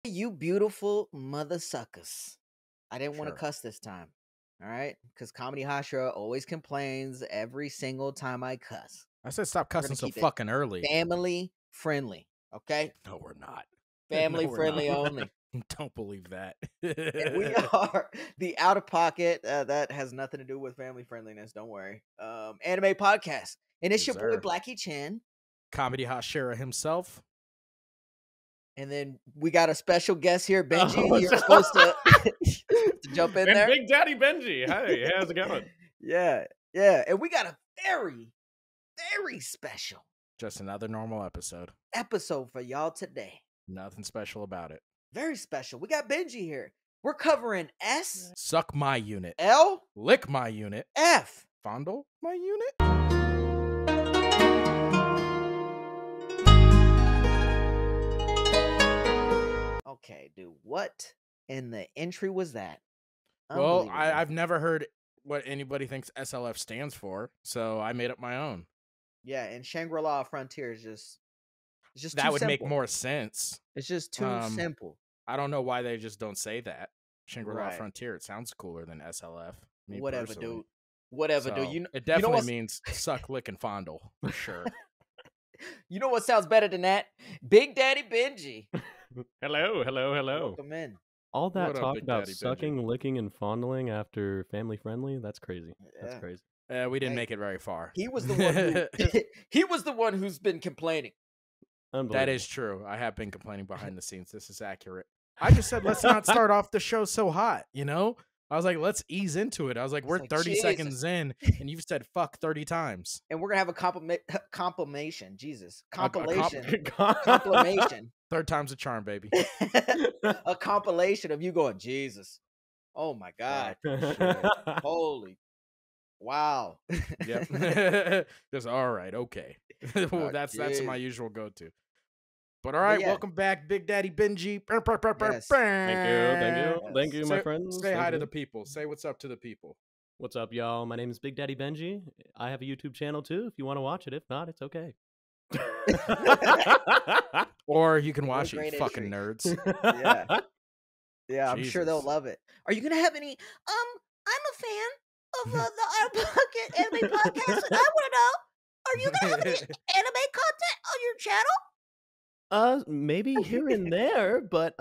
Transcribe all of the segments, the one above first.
You beautiful mother suckers. I didn't want to Sure. cuss this time. All right? Because Comedy Hashra always complains every single time I cuss. I said stop We're gonna cussing so keep it fucking early. family friendly. Okay? No, we're not. Family No, we're friendly not. only. Don't believe that. And we are the Out of Pocket. That has nothing to do with family friendliness. Don't worry. Anime podcast. And it's Yes, your boy sir. Blackie Chin. Comedy Hashira himself. And then we got a special guest here, Benji. Oh, You're supposed to, to jump in And there. Bigdaddiebenji. Hey, how's it going? Yeah. And we got a very, very special Just another normal episode. episode for y'all today. Nothing special about it. Very special. We got Benji here. We're covering S, Suck my unit. L, Lick my unit. F. Fondle my unit. Okay, dude. What in the entry was that? Well, Unbelievable. I've never heard what anybody thinks SLF stands for, so I made up my own. Yeah, and Shangri-La Frontier is just it's just That too would make simple. more sense. It's just too simple. I don't know why they just don't say that. Shangri-La Right. Frontier. It sounds cooler than SLF. Me Whatever, personally. dude. Whatever, dude. So, You know, it definitely what's- means suck, lick, and fondle for sure. You know what sounds better than that? Bigdaddiebenji. Hello. Welcome in. All that What up, talk Big about Daddy Benji? sucking, licking, and fondling after family friendly, that's crazy. That's Yeah. crazy. We didn't Hey, make it very far. He was the one who he was the one who's been complaining. Unbelievable. That is true. I have been complaining behind the scenes. This is accurate. I just said let's not start off the show so hot, you know? I was like, let's ease into it. I was like, we're like, 30 Jesus. seconds in, and you've said fuck 30 times. And we're gonna have a compilation. Jesus. A comp- Compilation. Compilation. Third time's a charm, baby. A compilation of you going, Jesus. Oh my God. Holy. Wow. Yep. Just all right, okay. Well, Oh, that's jeez. my usual go-to. But all right, yeah. welcome back, Bigdaddiebenji. Yes. Thank you, my Say- friends. Say hi Thank to you. the people. Say what's up to the people. What's up, y'all? My name is Bigdaddiebenji. I have a YouTube channel too. If you want to watch it, if not, it's okay. Or you can What a watch it, you great fucking entry. nerds. Yeah. Yeah, I'm sure they'll Jesus. love it. Are you gonna have any I'm a fan of the Out of Pocket Anime Podcast, and I wanna know, are you gonna have any anime content on your channel? Maybe here and there, but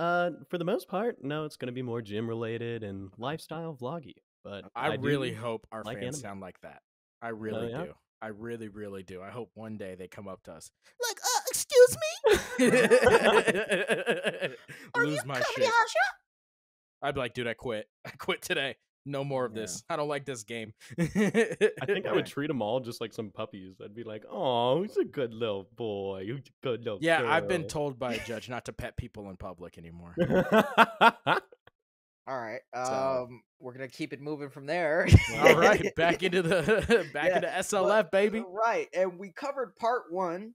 for the most part, no, it's gonna be more gym related and lifestyle vloggy. But I do really hope our like fans anime. sound like that. I really yeah? do. I really, really do. I hope one day they come up to us. Like, excuse me? Are you Lose my Comedy shit. Hashra? I'd be like, dude, I quit. I quit today. No more of Yeah. this. I don't like this game. I think I would treat them all just like some puppies. I'd be like, "Oh, he's a good little boy. He's a good little Yeah, I've been girl." told by a judge not to pet people in public anymore. All right. So- We're gonna keep it moving from there. All right, back into the Yeah, into SLF, baby. Right, and we covered part 1.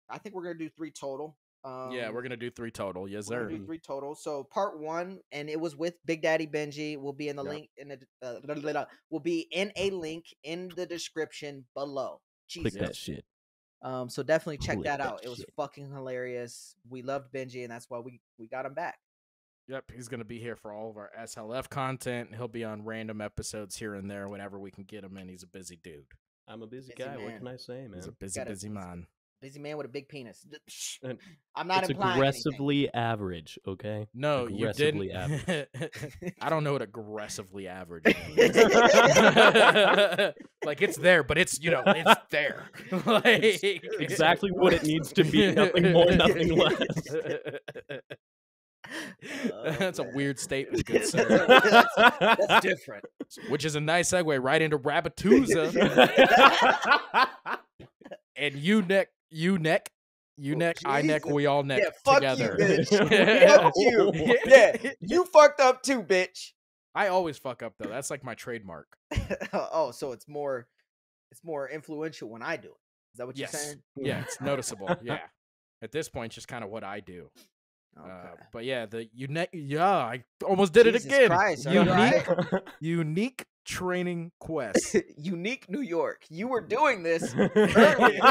I think we're gonna do 3 total. Yeah, we're gonna do 3 total. Yes, We're sir. gonna do 3 total. So part 1, and it was with Bigdaddiebenji. Will be in the Yep. link in the will be in a link in the description below. Click Jesus. that shit. So definitely check Click that that out. It was shit. fucking hilarious. We loved Benji, and that's why we got him back. Yep, he's gonna be here for all of our SLF content. He'll be on random episodes here and there whenever we can get him in. He's a busy dude. I'm a busy Busy guy. What man. can I say, man? He's a busy, Gotta- busy man. Busy man with a big penis. And I'm not it's implying aggressively average, okay? No, you Aggressively didn't. anything. I don't know what aggressively average means. Like it's there, but it's it's there. Like Exactly what it needs to be. Nothing more, nothing less. That's a man. weird statement, good sir. That's different. Which is a nice segue right into Rabatuza and you neck, I neck, Jesus. we all neck Yeah, fuck together. you, bitch. Fuck you. Yeah, you fucked up too, bitch. I always fuck up though. That's like my trademark. Oh, so it's more influential when I do it. Is that what Yes. you're saying? Yeah, it's noticeable. Yeah. At this point, it's just kind of what I do. Okay. But yeah, I almost did Jesus it again. Christ, are you Unique training quest. Unique New York. You were doing this earlier.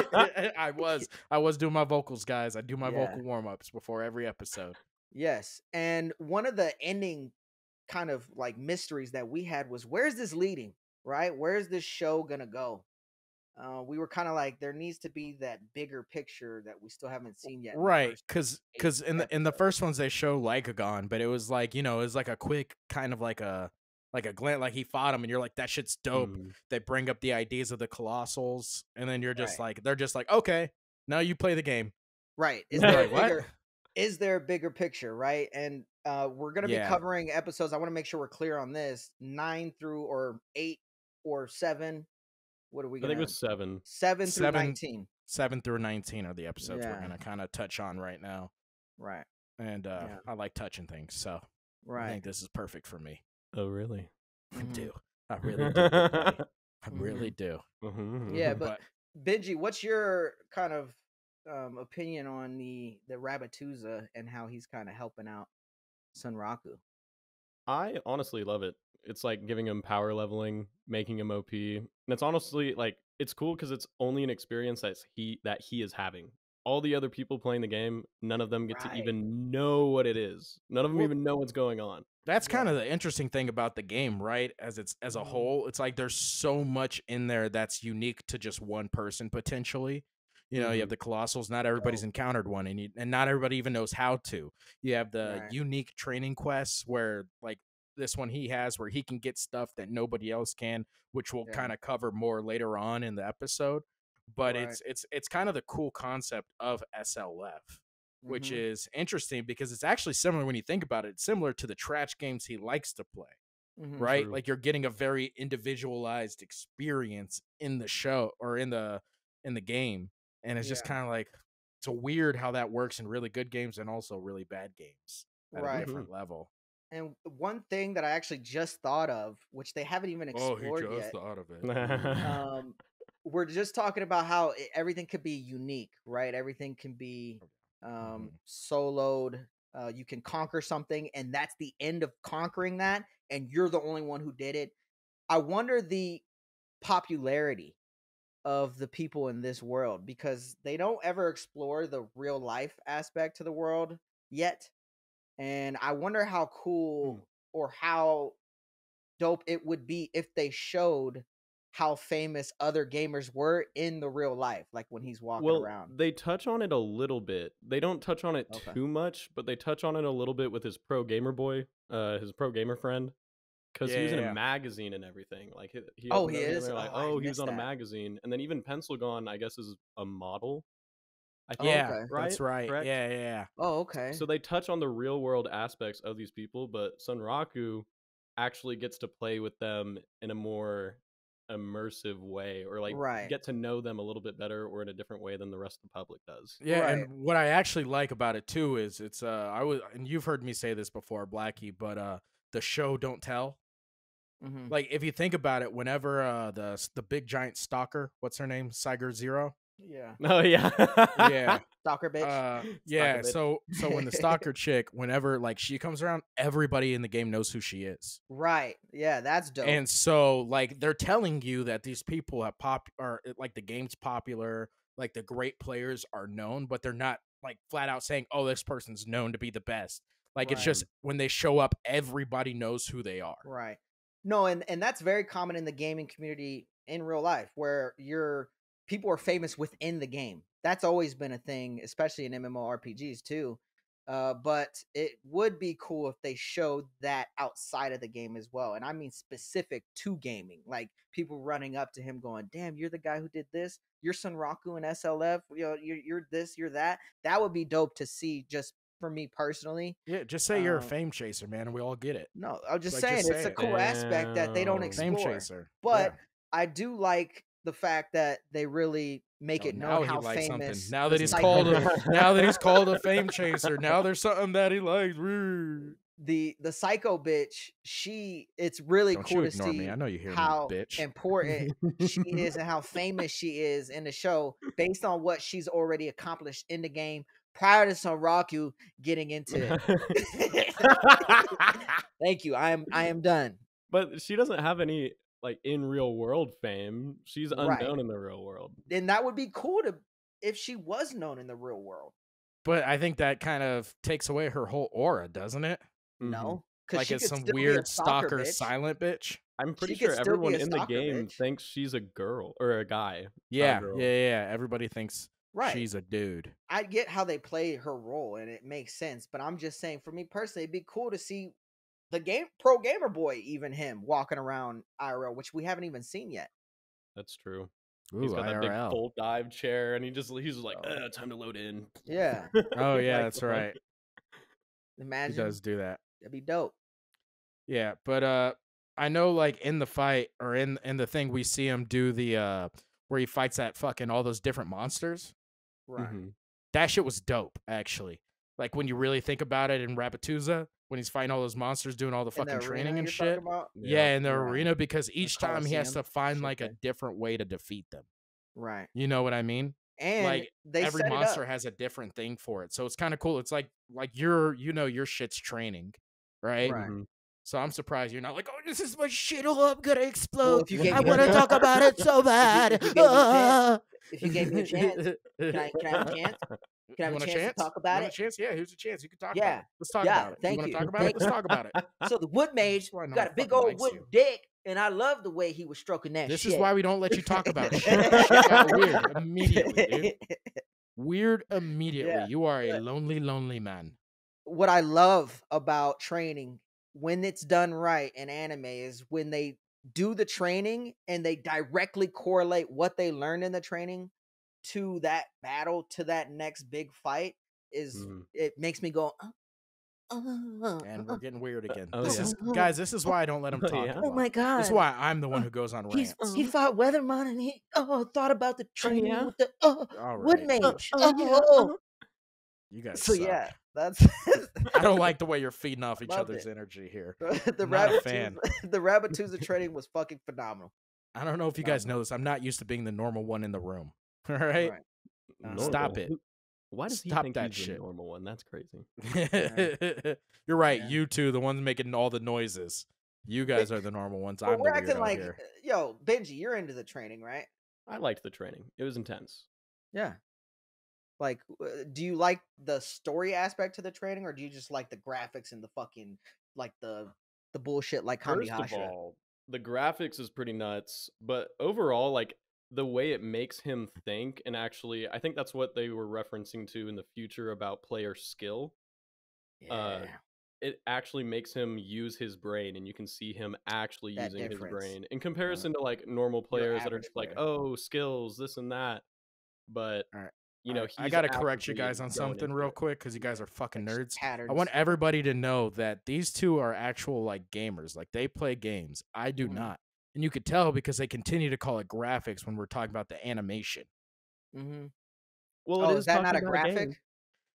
I was doing my vocals, guys. I do my Yeah. vocal warm-ups before every episode. Yes. And one of the ending kind of like mysteries that we had was, where's this leading? Right? Where's this show gonna go? We were kind of like, there needs to be that bigger picture that we still haven't seen yet in the Right, first because 8 in the episodes. first ones they show Lycagon, but it was like, you know, it was like a quick kind of like a glance, like he fought him, and you're like, that shit's dope. Mhm. They bring up the ideas of the Colossals, and then you're just Right. like, they're just like, okay, now you play the game. Right. Is And you're there a like, what? bigger is there a bigger picture, right? And we're gonna be Yeah, covering episodes. I want to make sure we're clear on this. 9 through or 8 or 7. What are we I think it gonna was 7. 7 through 7 19. 7 through 19 are the episodes we're Yeah. gonna kind of touch on right now, Right. and Yeah. I like touching things, so I Right. think this is perfect for me. Oh, really? I Mhm. do. I really do. Big Daddy. I really do. Yeah, Mhm. but Benji, what's your kind of opinion on the Rabatuza and how he's kind of helping out Sunraku? I honestly love it. It's like giving him power leveling, making him OP. And it's honestly like it's cool because it's only an experience that he is having. All the other people playing the game, none of them get to Right. even know what it is. None of them Well, even know what's going on. That's Yeah. kind of the interesting thing about the game, right? As a Mhm. whole, it's like there's so much in there that's unique to just one person potentially. You know, you have Mhm. the Colossals. Not everybody's encountered one, and not everybody even knows how to. You have the Right. unique training quests where, like this one he has, where he can get stuff that nobody else can, which we'll Yeah. kind of cover more later on in the episode. But Right. it's kind of the cool concept of SLF, which Mhm. is interesting because it's actually similar when you think about it. It's similar to the trash games he likes to play, Mhm. right? True. Like you're getting a very individualized experience in the show or in the game, and it's just Yeah. kind of like it's a weird how that works in really good games and also really bad games at a Right. different level. And one thing that I actually just thought of, which they haven't even Oh, he explored just yet, thought of it. Ooh. we're just talking about how everything could be unique, right? Everything can be Mhm. soloed. You can conquer something, and that's the end of conquering that, and you're the only one who did it. I wonder the popularity of the people in this world because they don't ever explore the real life aspect to the world yet. And I wonder how cool or how dope it would be if they showed how famous other gamers were in the real life, like when he's walking Well, around. they touch on it a little bit. They don't touch on it Okay. too much, but they touch on it a little bit with his pro gamer boy, his pro gamer friend, because he was in a Yeah. magazine and everything. Like he Oh, opened he up and is? they're like, Oh, I "Oh, he was missed on a that. magazine," and then even Pencilgon, I guess, is a model. I Oh, think, Yeah, okay. that's right? right. Correct. Yeah. Oh, okay. So they touch on the real world aspects of these people, but Sunraku actually gets to play with them in a more immersive way, or like Right. get to know them a little bit better, or in a different way than the rest of the public does. Yeah, Right. and what I actually like about it too is it's I was and you've heard me say this before, Blackie, but the show don't tell. Mm-hmm. Like if you think about it, whenever the big giant stalker, what's her name, Siger Zero? Yeah. Oh yeah. Yeah. Stalker bitch. Yeah, Stalker bitch. so when the stalker chick, whenever like she comes around, everybody in the game knows who she is. Right. Yeah, that's dope. And so like they're telling you that these people have or like the game's popular, like the great players are known, but they're not like flat out saying, "Oh, this person's known to be the best." Like it's Right. just when they show up, everybody knows who they are. Right. No, and that's very common in the gaming community in real life where people are famous within the game. That's always been a thing, especially in MMORPGs too. But it would be cool if they showed that outside of the game as well. And I mean specific to gaming, like people running up to him going, "Damn, you're the guy who did this. You're Sunraku and SLF. You know, you're this, you're that." That would be dope to see just for me personally. Yeah, just say you're a fame chaser, man, and we all get it. No, I'm just Like, saying just it's say a it. cool aspect that they don't Damn. Fame explore. chaser. But Yeah. I do like the fact that they really make Oh, it known now he how likes something. famous. Now the that he's psycho- called a fame chaser, now there's something that he likes. the psycho bitch. It's really Don't cool you to ignore see me. I know you hear how me, bitch. important she is and how famous she is in the show based on what she's already accomplished in the game prior to Sunraku getting into it. Thank you. I am done. But she doesn't have any like in real world fame. She's Right. unknown in the real world. Then that would be cool if she was known in the real world. But I think that kind of takes away her whole aura, doesn't it? No, because Like she it's could some still be a weird stalker stalker bitch. silent bitch. I'm pretty She could sure still be everyone a in the stalker game bitch. thinks she's a girl or a guy. not a Yeah, girl. yeah. Everybody thinks Right. she's a dude. I get how they play her role and it makes sense, but I'm just saying, for me personally, it'd be cool to see the pro gamer boy, even him walking around IRL, which we haven't even seen yet. That's true. Ooh, He's got that big IRL. full dive chair, and he's just like, time to load in. Yeah. Oh yeah, Like, that's right. Imagine. He does do that. That'd be dope. Yeah, but I know like in the fight or in the thing we see him do the where he fights that fucking all those different monsters. Right. Mhm. That shit was dope, actually. Like when you really think about it in Rabbituza, when he's fighting all those monsters, doing all the In the fucking training arena and you're shit. talking about? Yeah, in the Yeah. arena, because each time he has Coliseum, to find should like a say. different way to defeat them. Right. You know what I mean? And Like they every set it monster up. has a different thing for it. So it's kind of cool. It's like your shit's training, right? Right. Mhm. So I'm surprised you're not like, oh, this is my shit. Oh, I'm gonna Well, explode. if you gave I me want to a talk about it so bad. if you gave me a chance, if you gave me a chance, can I have a chance? Can I have Want a chance to talk about Want it? a chance? Yeah, here's a chance. You can talk Yeah. about it. Let's talk Yeah, about it. thank You want you. to talk about it? Let's talk about it. So the wood mage That's why no got one a big fucking old likes wood you. dick, and I love the way he was stroking that This shit. is why we don't let you talk about shit. Shit got weird immediately, dude. Weird immediately. Yeah, You are a but- lonely, lonely man. What I love about training when it's done right in anime is when they do the training and they directly correlate what they learned in the training to that battle, to that next big fight. It makes me go, And we're getting weird again. Oh, This yeah. is guys, this is why I don't let him Oh, talk. yeah. a oh lot. my god, This is why I'm the one who goes on rants. he fought Wethermon and he thought about the training yeah? with the All wood right. mage. yeah. You guys So suck. yeah, that's I don't like the way you're feeding off each Loved other's it. energy here. the Not a fan. The Rabbituza training was fucking phenomenal. I don't know if you guys know this. I'm not used to being the normal one in the room. All right. Stop it. Why does he Stop think that he's shit. the normal one? That's crazy. You're right. Yeah. You two, the ones making all the noises. You guys are the normal ones. But I'm the we're acting weirdo like, here. yo, Benji, you're into the training, right? I liked the training. It was intense. Yeah. Like, do you like the story aspect to the training, or do you just like the graphics and the fucking like the bullshit like First Kami of all, the graphics is pretty nuts, but overall, like the way it makes him think, and actually, I think that's what they were referencing to in the future about player skill. Yeah. It actually makes him use his brain, and you can see him actually That using difference. his brain in comparison to like normal players that are average just like, player. oh, skills, this and that. But All right. you know, I he's gotta correct you actively guys on going something into real it. quick because you guys are fucking Like nerds. patterns. I want everybody to know that these two are actual like gamers. Like they play games. I do Mhm. not. And you could tell because they continue to call it graphics when we're talking about the animation. Mm-hmm. Well, Oh, it is that not a talking about graphic? game.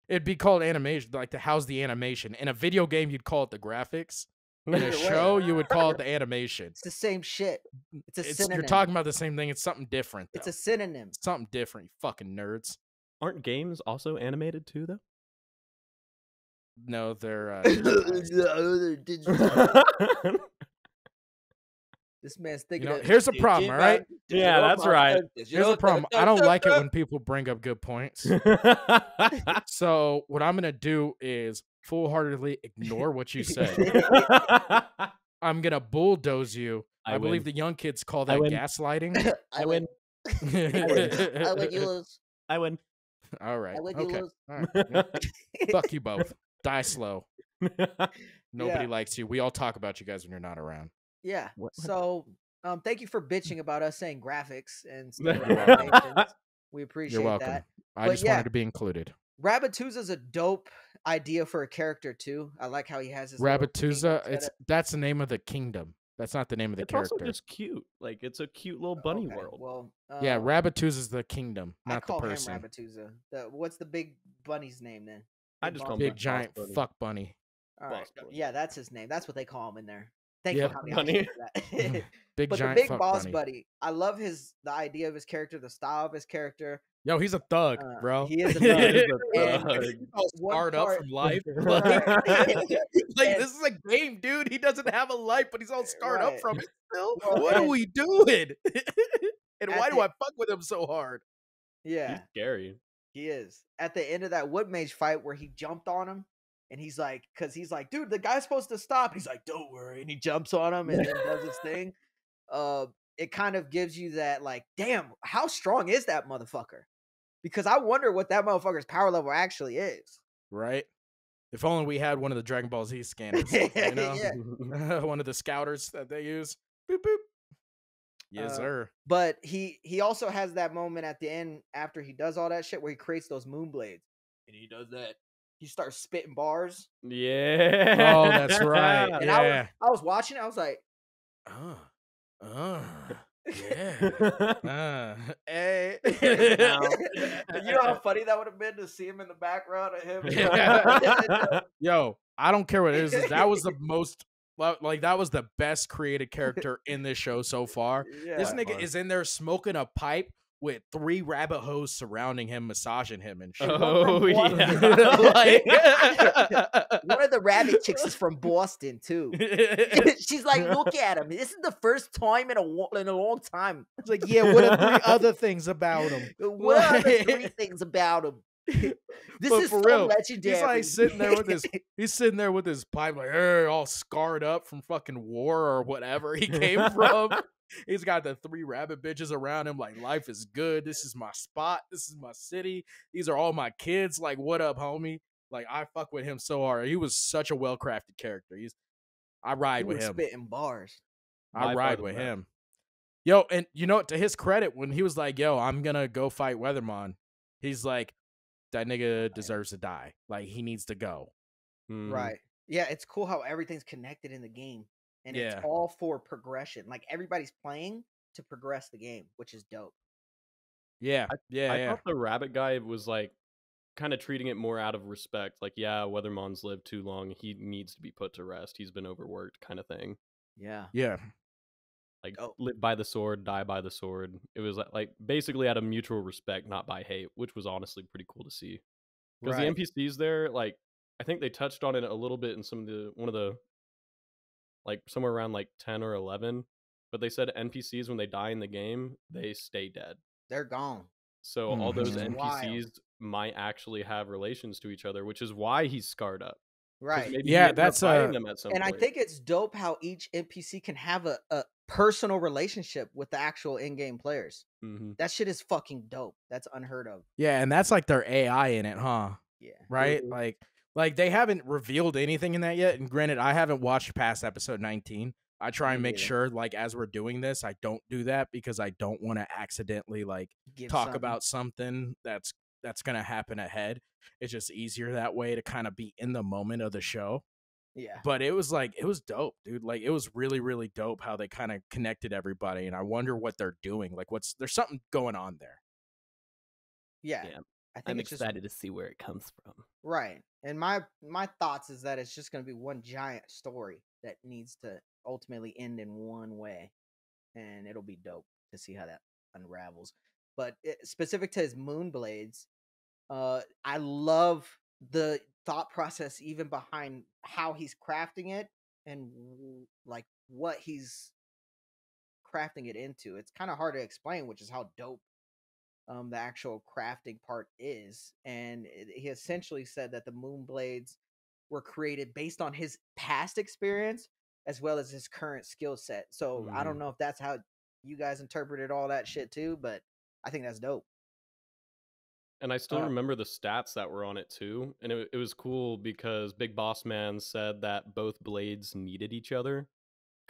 It'd be called animation, like how's the animation. In a video game, you'd call it the graphics. In a Either way. show, you would call it the animation. It's the same shit. It's a synonym. You're talking about the same thing. It's something different. It's though. a synonym. Something different. You fucking nerds. Aren't games also animated too, though? No, they're. This man's You thinking. know, here's a problem. All right. Yeah, that's right. Here's the problem. I don't like it when people bring up good points. So what I'm gonna do is full-heartedly ignore what you said. I'm gonna bulldoze you. I believe the young kids call that win. gaslighting. I win. I win. You lose. I win. All right. I win. You Okay. lose. All right. Yeah. Fuck you both. Die slow. Nobody Yeah. likes you. We all talk about you guys when you're not around. Yeah. What? So, thank you for bitching about us saying graphics and stuff. You're welcome. We appreciate You're welcome. that. I But just yeah. wanted to be included. Rabbituza's a dope idea for a character too. I like how he has his little Rabbituza, kingdom that's the name of the kingdom. That's not the name of the It's character. also just cute. Like it's a cute little setup. bunny Okay, world. Well, Yeah, Rabbituza is the kingdom, I not the call person. him Rabbituza. What's the big bunny's name then? I Big just boss call him Big bunny? giant Bunny. fuck bunny. All right. Boss bunny. Yeah, that's his name. That's what they call him in there. Thank Yep. you, Javi Bunny. Ashi, for that. Big But the giant big fuck boss bunny. buddy, I love the idea of his character, the style of his character. Yo, he's a thug, bro. He is a He thug. is a And thug. He's all one scarred up part- from life. Right. Like And- this is a game, dude. He doesn't have a life, but he's all scarred up Right. from it still. Well, What are and- we doing? And At why do the- I fuck with him so hard? Yeah. He's scary. He is. At the end of that Wood Mage fight where he jumped on him, and he's like, because he's like, dude, the guy's supposed to stop. He's like, don't worry, and he jumps on him and then does his thing. It kind of gives you that, like, damn, how strong is that motherfucker? Because I wonder what that motherfucker's power level actually is. Right? If only we had one of the Dragon Ball Z scanners, you know? One of the scouters that they use. Boop, boop. Yes, sir. But he also has that moment at the end after he does all that shit where he creates those moon blades. And he does that. He starts spitting bars. Yeah. Oh, that's right. And Yeah. I was watching it. I was like, yeah. Hey. You know how funny that would have been to see him in the background of him? Yo, I don't care what it is. That was the most, like, that was the best created character in this show so far. Yeah. This nigga is in there smoking a pipe with 3 rabbit hoes surrounding him, massaging him and shit. Oh, yeah. Like, one of the rabbit chicks is from Boston too. She's like, look at him. This is the first time in a long time. It's like, yeah, what are 3 other things about him? What are the 3 things about him? This is for so real, legendary. he's like sitting there with his, he's sitting there with his pipe, like, hey, all scarred up from fucking war or whatever he came from. He's got the 3 rabbit bitches around him, like, life is good. This is my spot. This is my city. These are all my kids. Like, what up, homie? Like, I fuck with him so hard. He was such a well-crafted character. I ride with him. Spitting bars. I ride with him. Yo, and you know, to his credit, when he was like, yo, I'm gonna go fight Wethermon, he's like, that nigga deserves to die. Like, he needs to go. Right. Yeah, it's cool how everything's connected in the game. And it's all for progression. Like, everybody's playing to progress the game, which is dope. Yeah. I thought the rabbit guy was like kind of treating it more out of respect. Like, yeah, Wethermon's lived too long. He needs to be put to rest. He's been overworked, kind of thing. Yeah. Yeah. Like, live by the sword, die by the sword. It was like basically out of mutual respect, not by hate, which was honestly pretty cool to see. Because the NPCs there, like, I think they touched on it a little bit in one of the, like, somewhere around like 10 or 11. But they said NPCs, when they die in the game, they stay dead. They're gone. So all those NPCs might actually have relations to each other, which is why he's scarred up. Right. Maybe that's them at some and point. I think it's dope how each NPC can have a personal relationship with the actual in-game players. That shit is fucking dope. That's unheard of. Yeah, and that's like their AI in it, huh? Yeah. Right? Like they haven't revealed anything in that yet. And granted, I haven't watched past episode 19. I try and make sure, like, as we're doing this, I don't do that because I don't want to accidentally, like, talk about something that's gonna happen ahead. It's just easier that way to kind of be in the moment of the show. Yeah. But it was dope, dude. Like, it was really, really dope how they kind of connected everybody. And I wonder what they're doing. Like, there's something going on there. Yeah. I think I'm excited to see where it comes from. Right. And my thoughts is that it's just going to be one giant story that needs to ultimately end in one way. And it'll be dope to see how that unravels. But specific to his moon blades, I love the thought process even behind how he's crafting it and like what he's crafting it into. It's kind of hard to explain, which is how dope the actual crafting part is. And he essentially said that the moon blades were created based on his past experience as well as his current skill set. So I don't know if that's how you guys interpreted all that shit too, but I think that's dope. And I still remember the stats that were on it too. And it was cool because Big Boss Man said that both blades needed each other.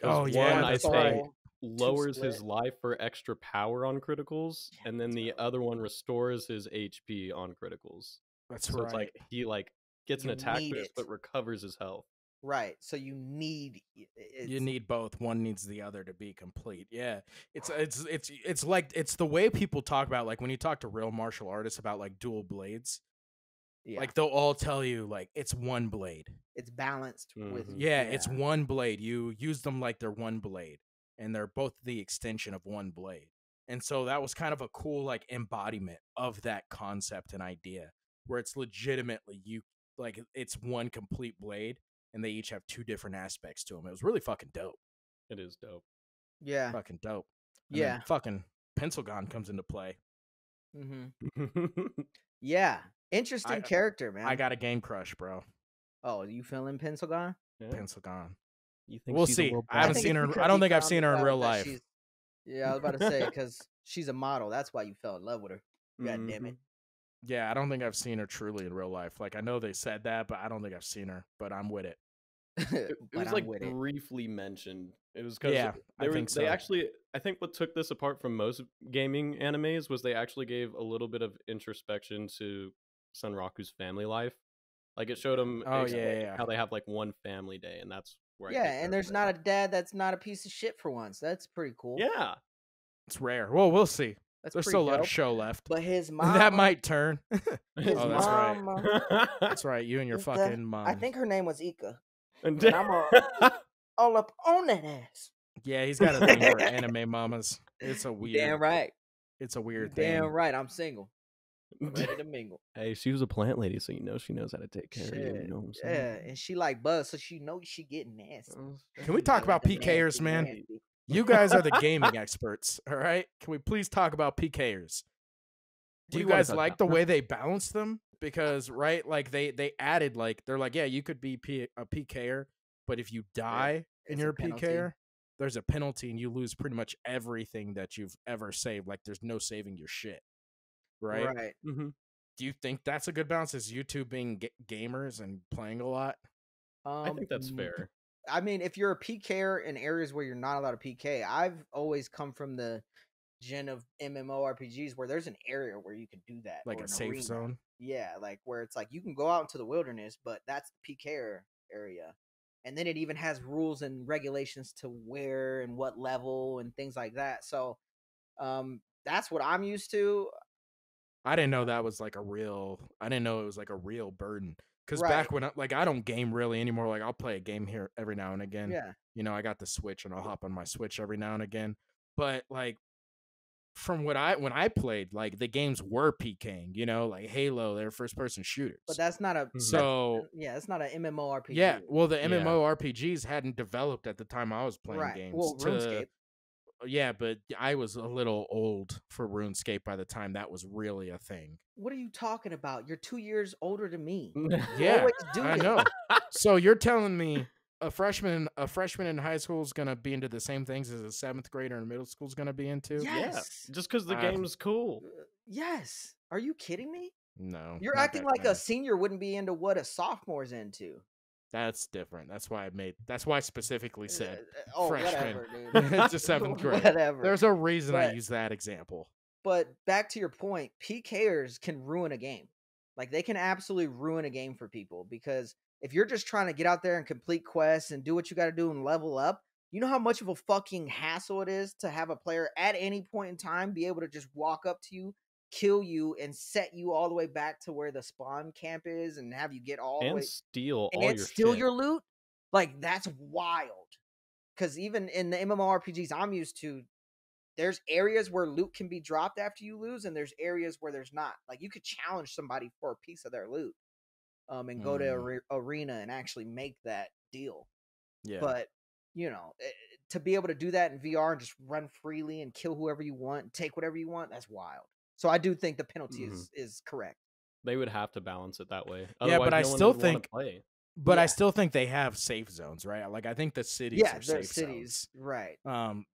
Oh, yeah, one, I that's think, right. lowers his life for extra power on criticals, and then the other one restores his HP on criticals. That's so right. It's like he like gets an attack boost but recovers his health. Right. So you need both. One needs the other to be complete. Yeah. It's like it's the way people talk about, like, when you talk to real martial artists about like dual blades. Yeah. Like, they'll all tell you, like, it's one blade. It's balanced with it's one blade. You use them like they're one blade, and they're both the extension of one blade. And so that was kind of a cool, like, embodiment of that concept and idea, where it's legitimately it's one complete blade, and they each have 2 different aspects to them. It was really fucking dope. It is dope. Yeah. Fucking dope. And then fucking Pencilgon comes into play. Yeah, interesting character, man. I got a game crush, bro. Oh, you feeling Pencil Gone? Yeah. Pencil Gone. You think We'll she's a see. little I haven't bratty? seen her. I don't think I've seen her in real life. Yeah, I was about to say because she's a model. That's why you fell in love with her. God damn it. Yeah, I don't think I've seen her truly in real life. Like I know they said that, but I don't think I've seen her. But I'm with it. It was like briefly mentioned. It was because they actually, I think what took this apart from most gaming animes was they actually gave a little bit of introspection to Sunraku's family life. Like it showed them how they have like one family day, and that's where and there's not a dad that's not a piece of shit for once. That's pretty cool. Yeah, it's rare. Well, we'll see. There's still a lot of show left. But his mom, that might turn. His that's mom, right. That's right. You and your fucking mom. I think her name was Ika. And I'm all up on that ass. Yeah, he's got a thing for anime mamas. It's a weird. Damn right. It's a weird thing. Damn right. I'm single. Ready to mingle. Hey, she was a plant lady, so she knows how to take care of you. You know what I'm saying? Yeah, and she like buzz, so she knows she getting nasty. Can we talk about PKers, man? Nasty. You guys are the gaming experts, all right? Can we please talk about PKers? Do you guys like the way they balance them? Because like they added they're like, yeah, you could be a PKer, but if you die and you're a PKer, there's a penalty and you lose pretty much everything that you've ever saved. Like there's no saving your shit, right? Right. Mm-hmm. Do you think that's a good balance? Is you two being gamers and playing a lot? I think that's fair. I mean, if you're a PKer in areas where you're not allowed to PK, I've always come from the gen of MMORPGs where there's an area where you can do that, like a safe zone. Yeah, like where it's like you can go out into the wilderness, but that's the PK area. And then it even has rules and regulations to where and what level and things like that. So that's what I'm used to. I didn't know that was like a real. I didn't know it was like a real burden. Because back when I don't game really anymore. Like I'll play a game here every now and again. Yeah. You know, I got the Switch and I'll hop on my Switch every now and again. But like from when I played, like the games were PKing, you know, like Halo, they're first person shooters. But that's not a it's not an MMORPG. Yeah, well the MMORPGs hadn't developed at the time I was playing games. Well, RuneScape. Yeah, but I was a little old for RuneScape by the time that was really a thing. What are you talking about? You're 2 years older than me. Yeah, I know. So you're telling me a freshman in high school is gonna be into the same things as a 7th grader in middle school is gonna be into? Yes. Yeah, just because the game's cool. Yes. Are you kidding me? No. You're acting like a senior wouldn't be into what a sophomore's into. That's different. That's why I specifically said freshman whatever, to 7th grade. Whatever. There's a reason I use that example. But back to your point, PKers can ruin a game. Like they can absolutely ruin a game for people because if you're just trying to get out there and complete quests and do what you got to do and level up, you know how much of a fucking hassle it is to have a player at any point in time be able to just walk up to you, kill you, and set you all the way back to where the spawn camp is and have you get all the way steal all and your steal shit. your loot. Like that's wild. Because even in the MMORPGs I'm used to, there's areas where loot can be dropped after you lose, and there's areas where there's not. Like you could challenge somebody for a piece of their loot, and go to arena and actually make that deal. Yeah. But you know, to be able to do that in VR and just run freely and kill whoever you want, and take whatever you want, that's wild. So I do think the penalty is correct. They would have to balance it that way. Yeah, but I still think. But I still think they have safe zones, right? Like I think the cities are safe zones, right?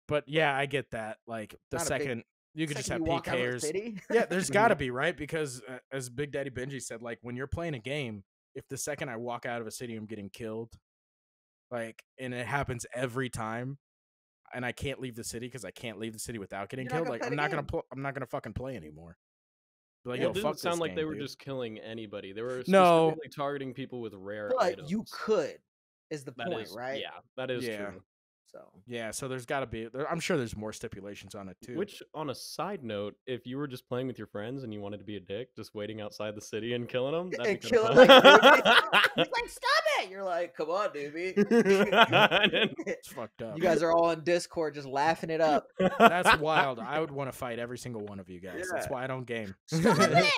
But yeah, I get that. Like the second you could just have PKers. Yeah, there's got to be, right? Because as Bigdaddiebenji said, like when you're playing a game, if the second I walk out of a city, I'm getting killed, like, and it happens every time, and I can't leave the city because I can't leave the city without getting killed. Like I'm not gonna fucking play anymore. Like, it didn't sound like they were just killing anybody. They were specifically targeting people with rare items. But you could, is the point, right? Yeah, that is true. So there's got to be. I'm sure there's more stipulations on it too. Which, on a side note, if you were just playing with your friends and you wanted to be a dick, just waiting outside the city and killing them, that'd be killing them. He's like, stop it! You're like, come on, dude. It's fucked up. You guys are all on Discord just laughing it up. That's wild. I would want to fight every single one of you guys. Yeah. That's why I don't game. Stop it!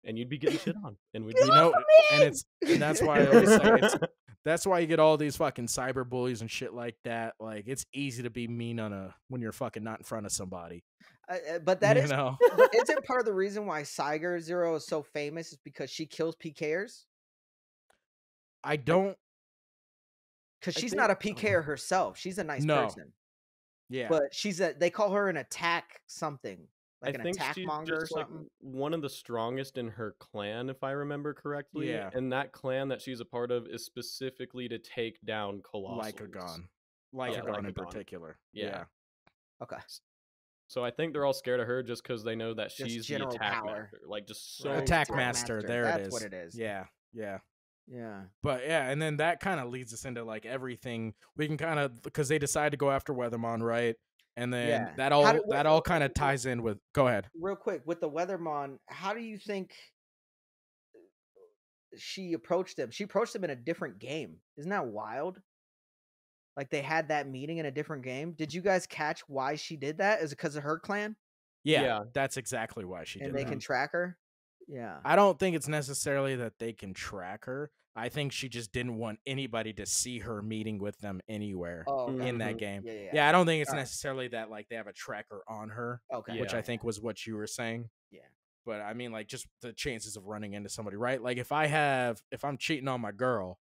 And you'd be getting shit on, and we'd and that's why I always say that's why you get all these fucking cyber bullies and shit like that. Like it's easy to be mean when you're fucking not in front of somebody. But that You is, know, but isn't part of the reason why Cyger Zero is so famous is because she kills PKers? I Like, don't. because I she's think not a PKer herself. She's a nice No. person, Yeah. but they call her an attack something, I like an think attack she's monger or just like something. one of the strongest in her clan, if I remember correctly. Yeah. And that clan that she's a part of is specifically to take down colossals. Lycagon. Yeah, Lycagon in Lycagon. particular. Yeah. Yeah. Okay, So I think they're all scared of her just because they know that Just she's the general attack power. master. Like just so Right. Attack strong. Master. There it That's is. what it is. Yeah. Yeah. Yeah. But yeah, and then that kind of leads us into like everything we can kind of, because they decide to go after Wethermon, right? And then Yeah. that How all kind of ties in with. Go ahead. real quick with the Weathermon, how do you think she approached them? She approached them in a different game. Isn't that wild? Like they had that meeting in a different game. Did you guys catch why she did that? Is it because of her clan Yeah, Yeah. that's exactly why she and did they that. can track her? Yeah. I don't think it's necessarily that they can track her. I think she just didn't want anybody to see her meeting with them anywhere Oh, okay. in that Mhm. game. Yeah. Yeah, I don't think it's Alright. necessarily that like they have a tracker on her, Okay. which Yeah. I think was what you were saying. Yeah. But I mean, like, just the chances of running into somebody, right? Like, if I'm cheating on my girl,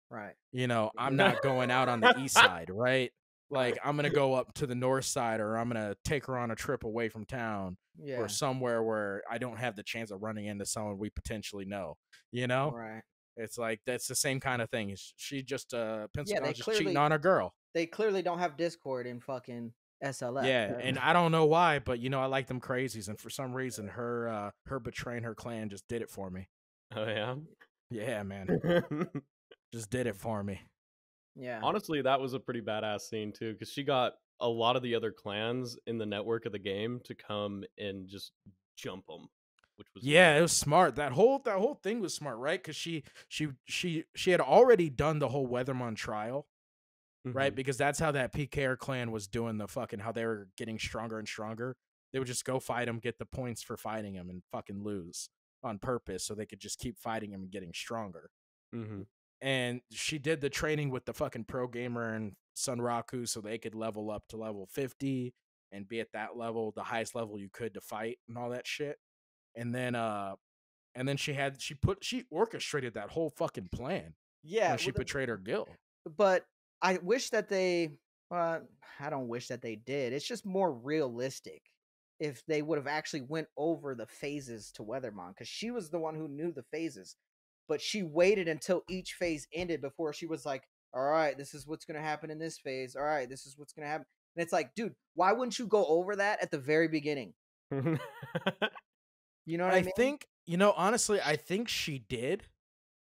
Right. you know, I'm not going out on the east side, right? Like, I'm gonna go up to the north side, or I'm gonna take her on a trip away from town, Yeah. or somewhere where I don't have the chance of running into someone we potentially know. You know, Right. it's like that's the same kind of thing. She just Pentagon's they just cheating clearly- on her girl. They clearly don't have Discord in fucking SLF. Yeah, and I don't know why, but you know, I like them crazies, and for some reason, her betraying her clan just did it for me. Oh yeah. Yeah, man, just did it for me. Yeah. Honestly, that was a pretty badass scene too, because she got a lot of the other clans in the network of the game to come and just jump them, which was Yeah, cool. it was smart. That whole thing was smart, right? Because she had already done the whole Weathermon trial, right? Mhm. Because that's how that PKR clan was doing the fucking, how they were getting stronger and stronger. They would just go fight him, get the points for fighting him, and fucking lose on purpose, so they could just keep fighting him and getting stronger. Mhm. And she did the training with the fucking pro gamer and Sunraku, so they could level up to level 50 and be at that level, the highest level you could to fight and all that shit. And then she orchestrated that whole fucking plan Yeah. when she betrayed her guild. But I wish that they. I don't wish that they did. It's just more realistic if they would have actually went over the phases to Weathermon, because she was the one who knew the phases, but she waited until each phase ended before she was like, "All right, this is what's gonna happen in this phase. All right, this is what's gonna happen." And it's like, dude, why wouldn't you go over that at the very beginning? You know what I I mean? think, you know, honestly, I think she did.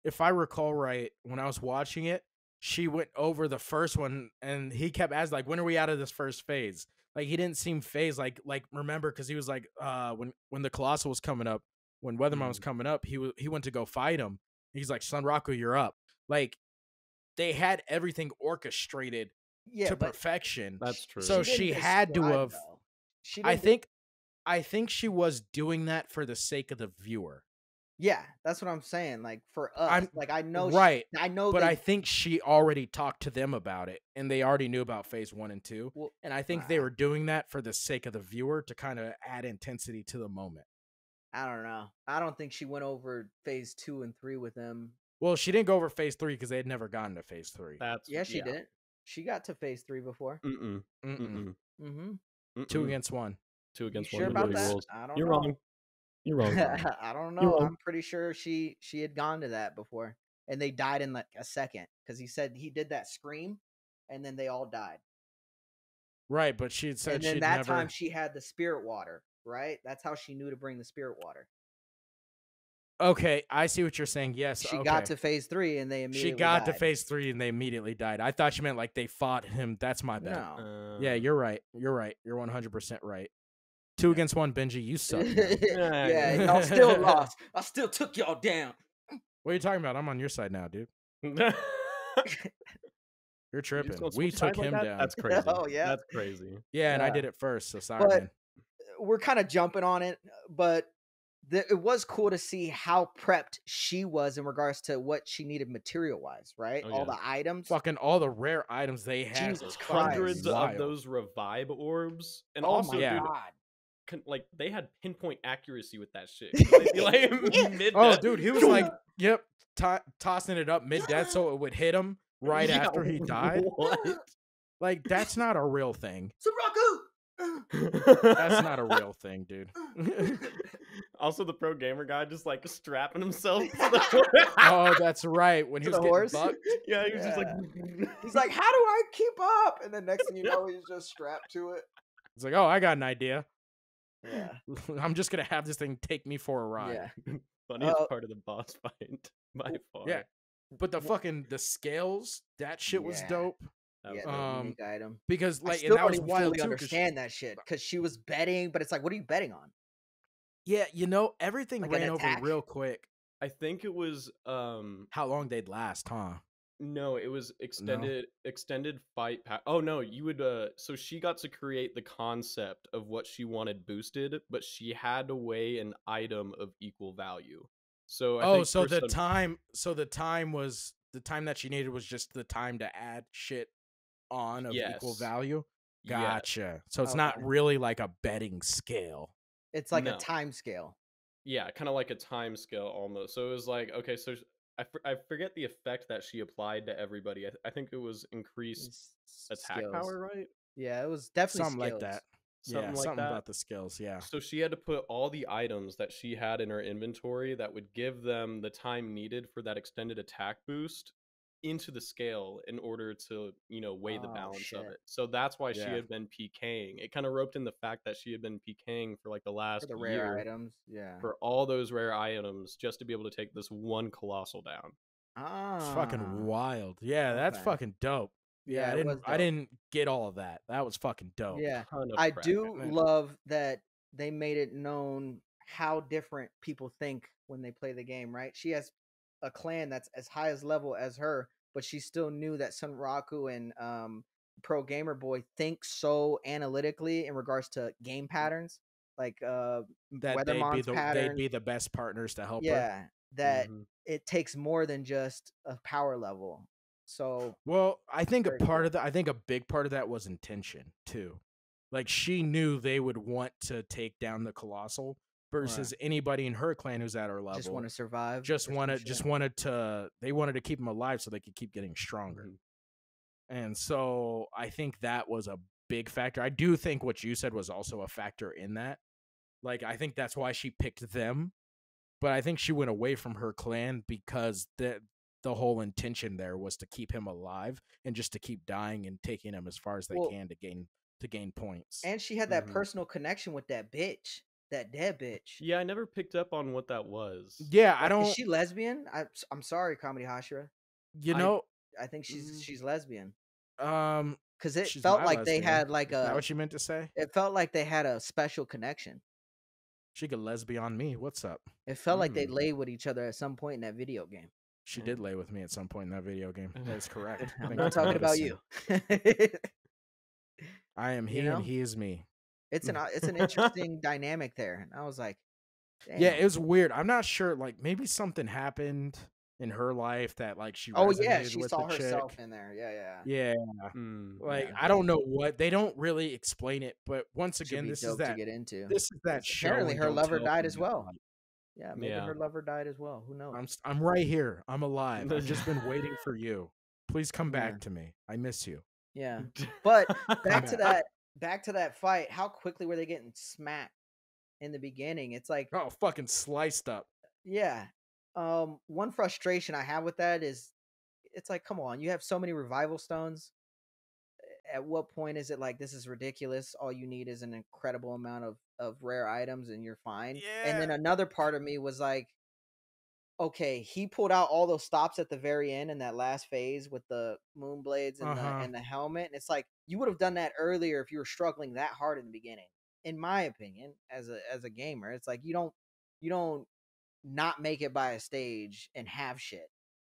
If I recall right, when I was watching it, she went over the first one, and he kept asking, like, when are we out of this first phase? Like, he didn't seem phased. Like remember, because he was like, when the Colossal was coming up, when Weathermon was coming up, he went to go fight him. He's like, Sunraku, you're up. Like, they had everything orchestrated to but perfection. That's true. So didn't she had to describe, have. though. She I didn't think she was doing that for the sake of the viewer. Yeah, that's what I'm saying. Like for us, I'm- like I know, right, I know, but I think she already talked to them about it, and they already knew about phase 1 and 2. Well, And I think they were doing that for the sake of the viewer to kind of add intensity to the moment. I don't know. I don't think she went over phase 2 and 3 with them. Well, she didn't go over phase 3 because they had never gotten to phase 3. Yeah, she did. She got to phase 3 before. Mm-mm. Mm-mm. Mm-hmm. 2 against 1. 2 against You 1. sure about Nobody that? rules. I don't You're know. wrong. You're wrong. I don't You're know. wrong. I'm pretty sure she had gone to that before, and they died in like a second because he said he did that scream, and then they all died. Right, but she had said And then she'd that never. time she had the spirit water. Right, that's how she knew to bring the spirit water. Okay, I see what you're saying. Yes, She okay. got to phase 3, and they immediately She got to died. phase 3 and they immediately died. I thought she meant like they fought him. That's my bad. No. Yeah, you're right. You're right. You're 100% right. 2 against 1, Benji. You suck. Man. Yeah, y'all still lost. I still took y'all down. What are you talking about? I'm on your side now, dude. You're tripping. We took him down. That's crazy. Oh, yeah. That's crazy. Yeah, and I Yeah. did it first, so sorry, But man. we're kind of jumping on it, but it was cool to see how prepped she was in regards to what she needed material-wise, right? Oh, All yeah. the items. Fucking all the rare items they had. Jesus was Christ. Hundreds wild. of those revive orbs. And Oh also, my Yeah. dude, God. like they had pinpoint accuracy with that shit. They'd be like mid. Oh, dude, he was like, yep, tossing it up mid-death so it would hit him right after he died. What? Like, that's not a real thing. Sunraku! That's not a real thing, dude. Also, the pro gamer guy just like strapping himself. Oh, that's right. When he To was the getting horse? bucked. Yeah, he was just like. He's like, how do I keep up? And then next thing you know, he's just strapped to it. It's like, oh, I got an idea. Yeah. I'm just gonna have this thing take me for a ride. Yeah. Funniest part of the boss fight by far. Yeah. But the scales, that shit was Yeah. dope. That was Yeah, dope. the unique item. Because I like, still and that don't was even wild fully too. understand that shit because she was betting, but it's like, what are you betting on? Yeah, you know, everything Like an ran over attack? real quick. I think it was How long they'd last, huh? no, it was extended fight pack. Oh no, you would so she got to create the concept of what she wanted boosted, but she had to weigh an item of equal value. So I think so for the time that she needed was just the time to add shit on of equal Yes. value. Yes. Gotcha. So it's Okay. not really like a betting scale. It's like No. a time scale. Yeah, kind of like a time scale almost. So it was like, okay, so I forget the effect that she applied to everybody. I think it was increased attack Skills. power, right? Yeah, it was definitely Something skills. like that. Something Yeah, like something that. about the skills, yeah. So she had to put all the items that she had in her inventory that would give them the time needed for that extended attack boost into the scale in order to, weigh the Oh, balance of shit. it. So that's why she Yeah. had been PKing. It kind of roped in the fact that she had been PKing for like the For last the rare year items. Yeah. for all those rare items just to be able to take this one colossal down. It's Ah. fucking wild. Yeah, that's Okay. fucking dope. Yeah, Yeah, it was I dope. didn't get all of that. That was fucking dope. Yeah. Ton of I crap. do man. love that they made it known how different people think when they play the game, right? She has a clan that's as high as level as her, but she still knew that Sunraku and Pro Gamer Boy think so analytically in regards to game patterns, like That Wethermon's they'd patterns. be the best partners to help her. Yeah, that Mhm. it takes more than just a power level. So Well, I think Very cool. I think a big part of that was intention too. Like she knew they would want to take down the colossal versus anybody in her clan who's at her level. just want to survive. Just or some wanted shit. they wanted to keep him alive so they could keep getting stronger. Mhm. And so I think that was a big factor. I do think what you said was also a factor in that. Like I think that's why she picked them, but I think she went away from her clan because the whole intention there was to keep him alive and just to keep dying and taking him as far as they Well, can to gain points. And she had that Mhm. personal connection with that bitch, that dead bitch. Yeah, I never picked up on what that was. Yeah, I Like, don't. is she lesbian? I'm sorry, Comedy Hashira. You know, I think she's lesbian um, because it she's felt my like they lesbian. had like Is that a. what you meant to say? It felt like they had a special connection. She could lesbian on me. What's up? It felt like they lay with each other at some point in that video game. She did lay with me at some point in that video game. That is correct. I'm Thank not you for talking about noticing. you. I am he You know? and he is me. It's an interesting dynamic there, and I was like, Yeah, damn. it was weird. I'm not sure. Like maybe something happened in her life that like she. Oh yeah, resonated she with saw the herself chick. in there. Yeah. Yeah, like Yeah. I don't know what they don't really explain it, but once Should again, be this is dope to that get into. this is that show. Apparently, and her don't lover tell died thing as that, well. like, Yeah, maybe Yeah. her lover died as well. Who knows? I'm right here. I'm alive. I've just been waiting for you. Please come Yeah. back to me. I miss you. Yeah, but back to back. that fight. How quickly were they getting smacked in the beginning? It's like, Oh, fucking sliced up. yeah. One frustration I have with that is, it's like, come on, you have so many revival stones. At what point is it like, this is ridiculous? All you need is an incredible amount of rare items and you're fine. And then Yeah. another part of me was like, okay, he pulled out all those stops at the very end in that last phase with the moon blades and the helmet. And it's like, you would have done that earlier if you were struggling that hard in the beginning. In my opinion, as a gamer, it's like you don't not make it by a stage and have shit.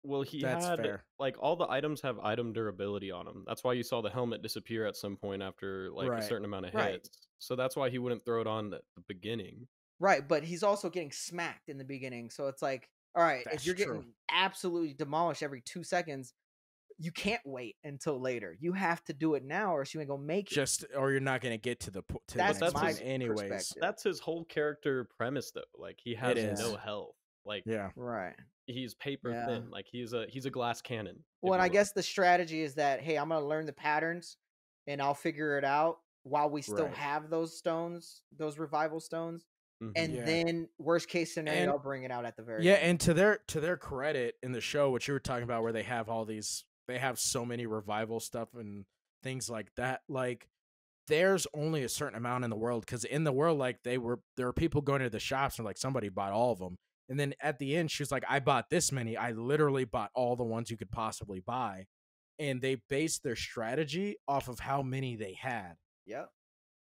Well, he That's had fair. like all the items have item durability on them. That's why you saw the helmet disappear at some point after like a Right. certain amount of Right. hits. So that's why he wouldn't throw it on at the beginning. Right, but he's also getting smacked in the beginning. So it's like, all right, That's if you're true. getting absolutely demolished every 2 seconds, you can't wait until later. You have to do it now, or else you ain't gonna make it. Or you're not gonna get to the That's next my point anyways. perspective. That's his whole character premise, though. Like he has is. no health. Like Right. he's paper thin. Like he's a glass cannon. Well, and I guess the strategy is that, hey, I'm gonna learn the patterns, and I'll figure it out while we still have those stones, those revival stones. And then worst case scenario, I'll bring it out at the very end. And to their credit in the show, what you were talking about, where they have all these, they have so many revival stuff and things like that. Like there's only a certain amount in the world, because in the world, like there were people going to the shops and like somebody bought all of them, and then at the end she was like, I bought this many. I literally bought all the ones you could possibly buy, and they based their strategy off of how many they had. Yep.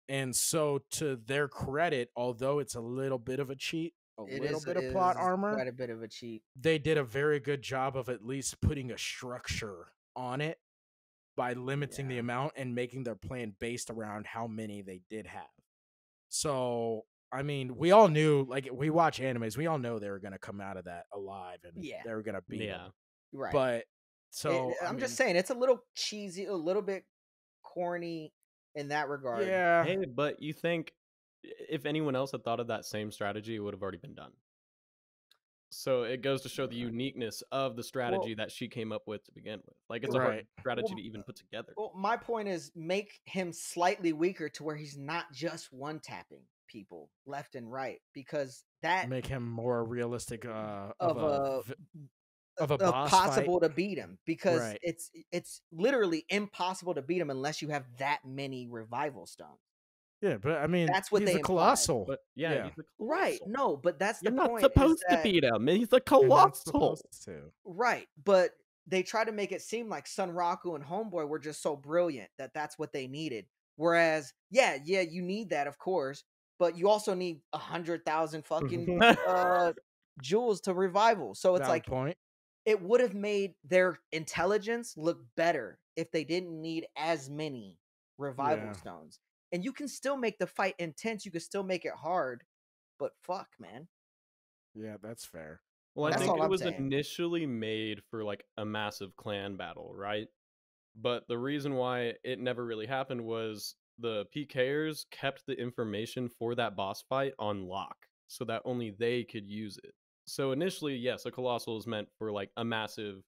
And so, to their credit, although it's a little bit of a cheat, a little bit of plot armor, quite a bit of a cheat, they did a very good job of at least putting a structure on it by limiting the amount and making their plan based around how many they did have. So, I mean, we all knew, like, we watch animes, we all know they were going to come out of that alive, and they were going to beat them. Right. But, so... I'm just saying, it's a little cheesy, a little bit corny in that regard. Yeah. Hey, but you think if anyone else had thought of that same strategy, it would have already been done. So it goes to show the uniqueness of the strategy that she came up with to begin with. Like, it's a hard strategy to even put together. Well, my point is, make him slightly weaker to where he's not just one-tapping people left and right, because that... Make him more realistic of a boss possible fight to beat him, because it's literally impossible to beat him unless you have that many revival stones. Yeah, but I mean, that's what he's they a colossal. But he's a colossal. Right? No, but that's the You're point. not supposed to beat him. He's a colossal. Right, but they try to make it seem like Sunraku and Homeboy were just so brilliant that that's what they needed. Whereas, you need that, of course, but you also need 100,000 fucking jewels to revival. So it's like, it would have made their intelligence look better if they didn't need as many revival stones. And you can still make the fight intense. You can still make it hard, but fuck, man. Yeah, that's fair. Well, I think it was initially made for like a massive clan battle, right? But the reason why it never really happened was the PKers kept the information for that boss fight on lock so that only they could use it. So initially, yes, a colossal is meant for like a massive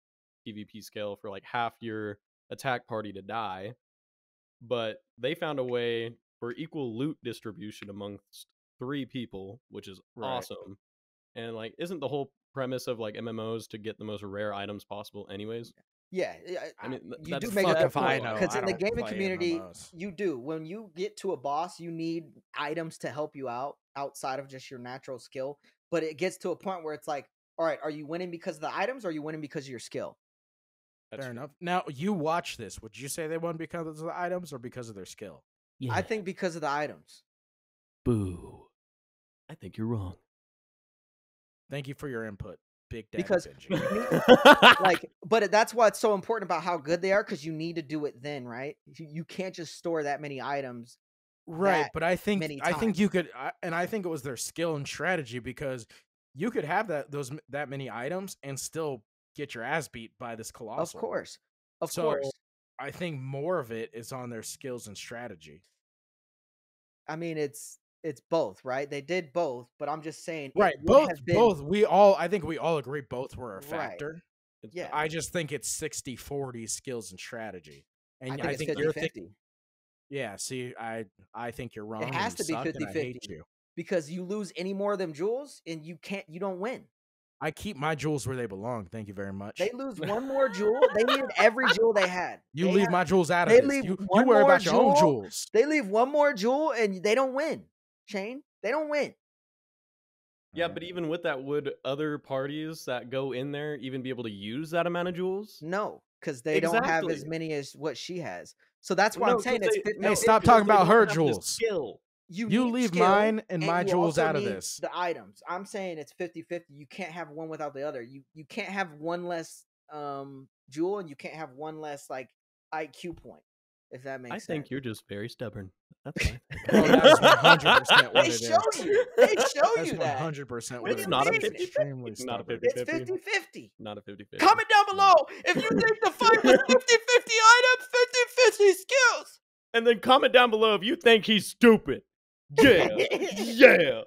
PvP scale for like half your attack party to die. But they found a way for equal loot distribution amongst 3 people, which is awesome. And like, isn't the whole premise of like MMOs to get the most rare items possible anyways? Yeah, I mean, you do make a good point, because in the gaming community, you do. When you get to a boss, you need items to help you out outside of just your natural skill. But it gets to a point where it's like, all right, are you winning because of the items, or are you winning because of your skill? Fair enough. Now, you watch this. Would you say they won because of the items or because of their skill? Yeah. I think because of the items. Boo. I think you're wrong. Thank you for your input, Bigdaddiebenji. Like, but that's why it's so important about how good they are, because you need to do it then, right? You can't just store that many items. Right, but I think you could, and I think it was their skill and strategy, because you could have that many items and still get your ass beat by this colossal. Of course. I think more of it is on their skills and strategy. I mean, it's both, right? They did both, but I'm just saying, right? Both. I think we all agree both were a factor. Right. Yeah. I just think it's 60-40 skills and strategy, and I think you're thinking. Yeah. See, I think you're wrong. It has to be 50-50 because you lose any more of them jewels, and you don't win. I keep my jewels where they belong. Thank you very much. They lose one more jewel. They needed every jewel they had. You leave my jewels out of this. You worry about your own jewels. They leave one more jewel, and they don't win. Shane, they don't win. Yeah, but even with that, would other parties that go in there even be able to use that amount of jewels? No, because they don't have as many as what she has. So that's why I'm saying it's 50. Hey, stop talking about her jewels. You leave mine and my jewels out of this. The items. I'm saying it's 50-50. You can't have one without the other. You can't have one less jewel, and you can't have one less like IQ point. if that makes I sense. think you're just very stubborn. That's why. Oh, that's 100% what They it show is. you. They show That's you that. 100% what What do it you is. not a mean? 50-50. Extremely It's not a stubborn. 50-50. It's 50-50. Not a 50-50. Comment down below if you think the fight was 50-50 items, 50-50 skills. And then comment down below if you think he's stupid. Yeah. Yeah.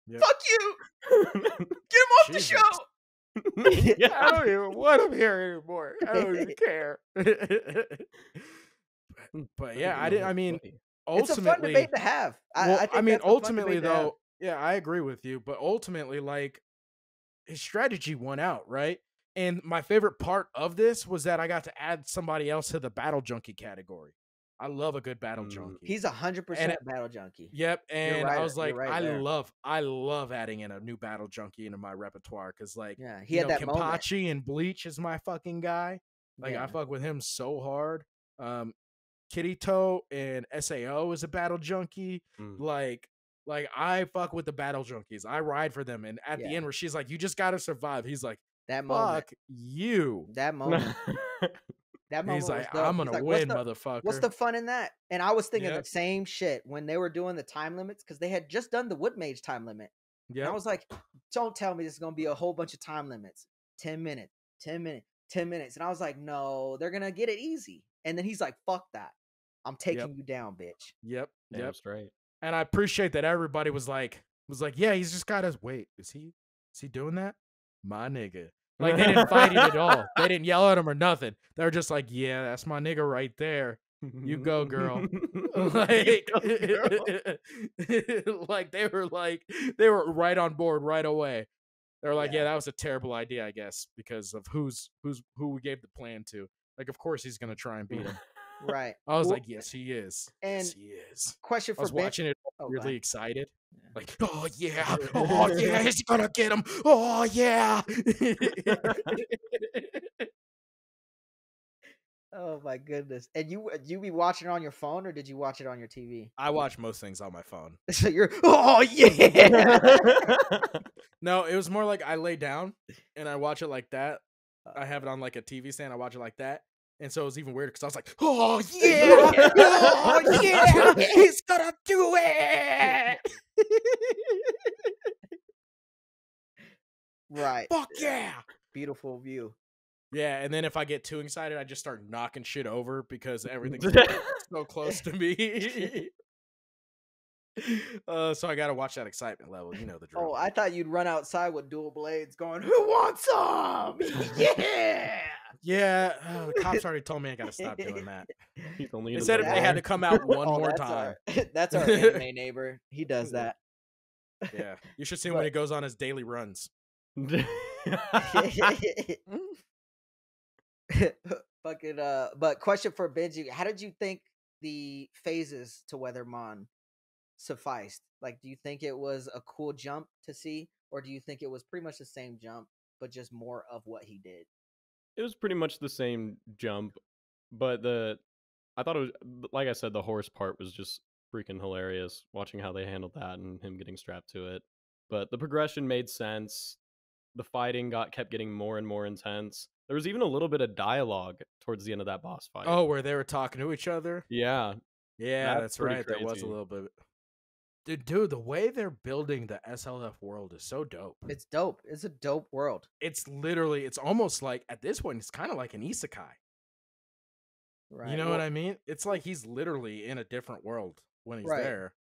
Yep. Fuck you. Get him off Jesus. the show. Yeah. I don't even want him here anymore. I don't even care. But yeah, I mean, It's a fun ultimately, debate to have. well, I I think mean, that's a fun ultimately debate to have. though, yeah, I agree with you. But ultimately, like, his strategy won out, right? And my favorite part of this was that I got to add somebody else to the battle junkie category. I love a good battle junkie. He's 100% a battle junkie. Yep, and right, I was like, you're right I there. love adding in a new battle junkie into my repertoire because, like, Yeah, he had that moment. Kenpachi and Bleach is my fucking guy. Like, Yeah. I fuck with him so hard. Kirito and Sao is a battle junkie. Like I fuck with the battle junkies. I ride for them. And at the end, where she's like, "You just gotta survive," he's like, that moment. "Fuck you." That moment. That moment He's like, was dope. "I'm gonna He's like, win, motherfucker." What's the fun in that? And I was thinking Yep. the same shit when they were doing the time limits because they had just done the Wood Mage time limit. Yeah. And I was like, don't tell me this is gonna be a whole bunch of time limits. 10 minutes, 10 minutes, 10 minutes. And I was like, no, they're gonna get it easy. And then he's like, fuck that. I'm taking you down, bitch. Yep. That's right. And I appreciate that everybody was like, yeah, he's just got us. Wait, is he doing that? My nigga. Like, they didn't fight it at all. They didn't yell at him or nothing. They were just like, yeah, that's my nigga right there. You go, girl. Like, like they were right on board right away. They were like, yeah, that was a terrible idea, I guess, because of who we gave the plan to. Like, of course he's gonna try and beat him. Right. I was like, yes, he is. And yes, he is. Question for I was Ben. watching it really excited. Yeah. Like, oh yeah, he's gonna get him. Oh yeah. Oh my goodness. And you be watching it on your phone or did you watch it on your TV? I watch most things on my phone. So you're yeah. No, it was more like I lay down and I watch it like that. I have it on like a TV stand. I watch it like that. And so it was even weirder because I was like, oh yeah, oh yeah, he's gonna do it. Right. Fuck yeah. Beautiful view. Yeah, and then if I get too excited, I just start knocking shit over because everything's so close to me. So I gotta watch that excitement level. You know the drill. Oh, I thought you'd run outside with dual blades going, who wants some? Yeah. Yeah, the cops already told me I gotta stop doing that. They said if they had to come out one more that's time. That's our anime neighbor. He does that. Yeah, you should see him when he goes on his daily runs. Fucking but question for Benji, how did you think the phases to Wethermon sufficed? Like, do you think it was a cool jump to see, or do you think it was pretty much the same jump but just more of what he did? It was pretty much the same jump, but I thought it was, like I said, the horse part was just freaking hilarious, watching how they handled that and him getting strapped to it. But the progression made sense. The fighting kept getting more and more intense. There was even a little bit of dialogue towards the end of that boss fight. Oh, where they were talking to each other? Yeah. That's right. There was a little bit. Dude, the way they're building the SLF world is so dope. It's dope. It's a dope world. It's almost like, at this point, it's kind of like an isekai. Right. You know what I mean? It's like he's literally in a different world when he's there.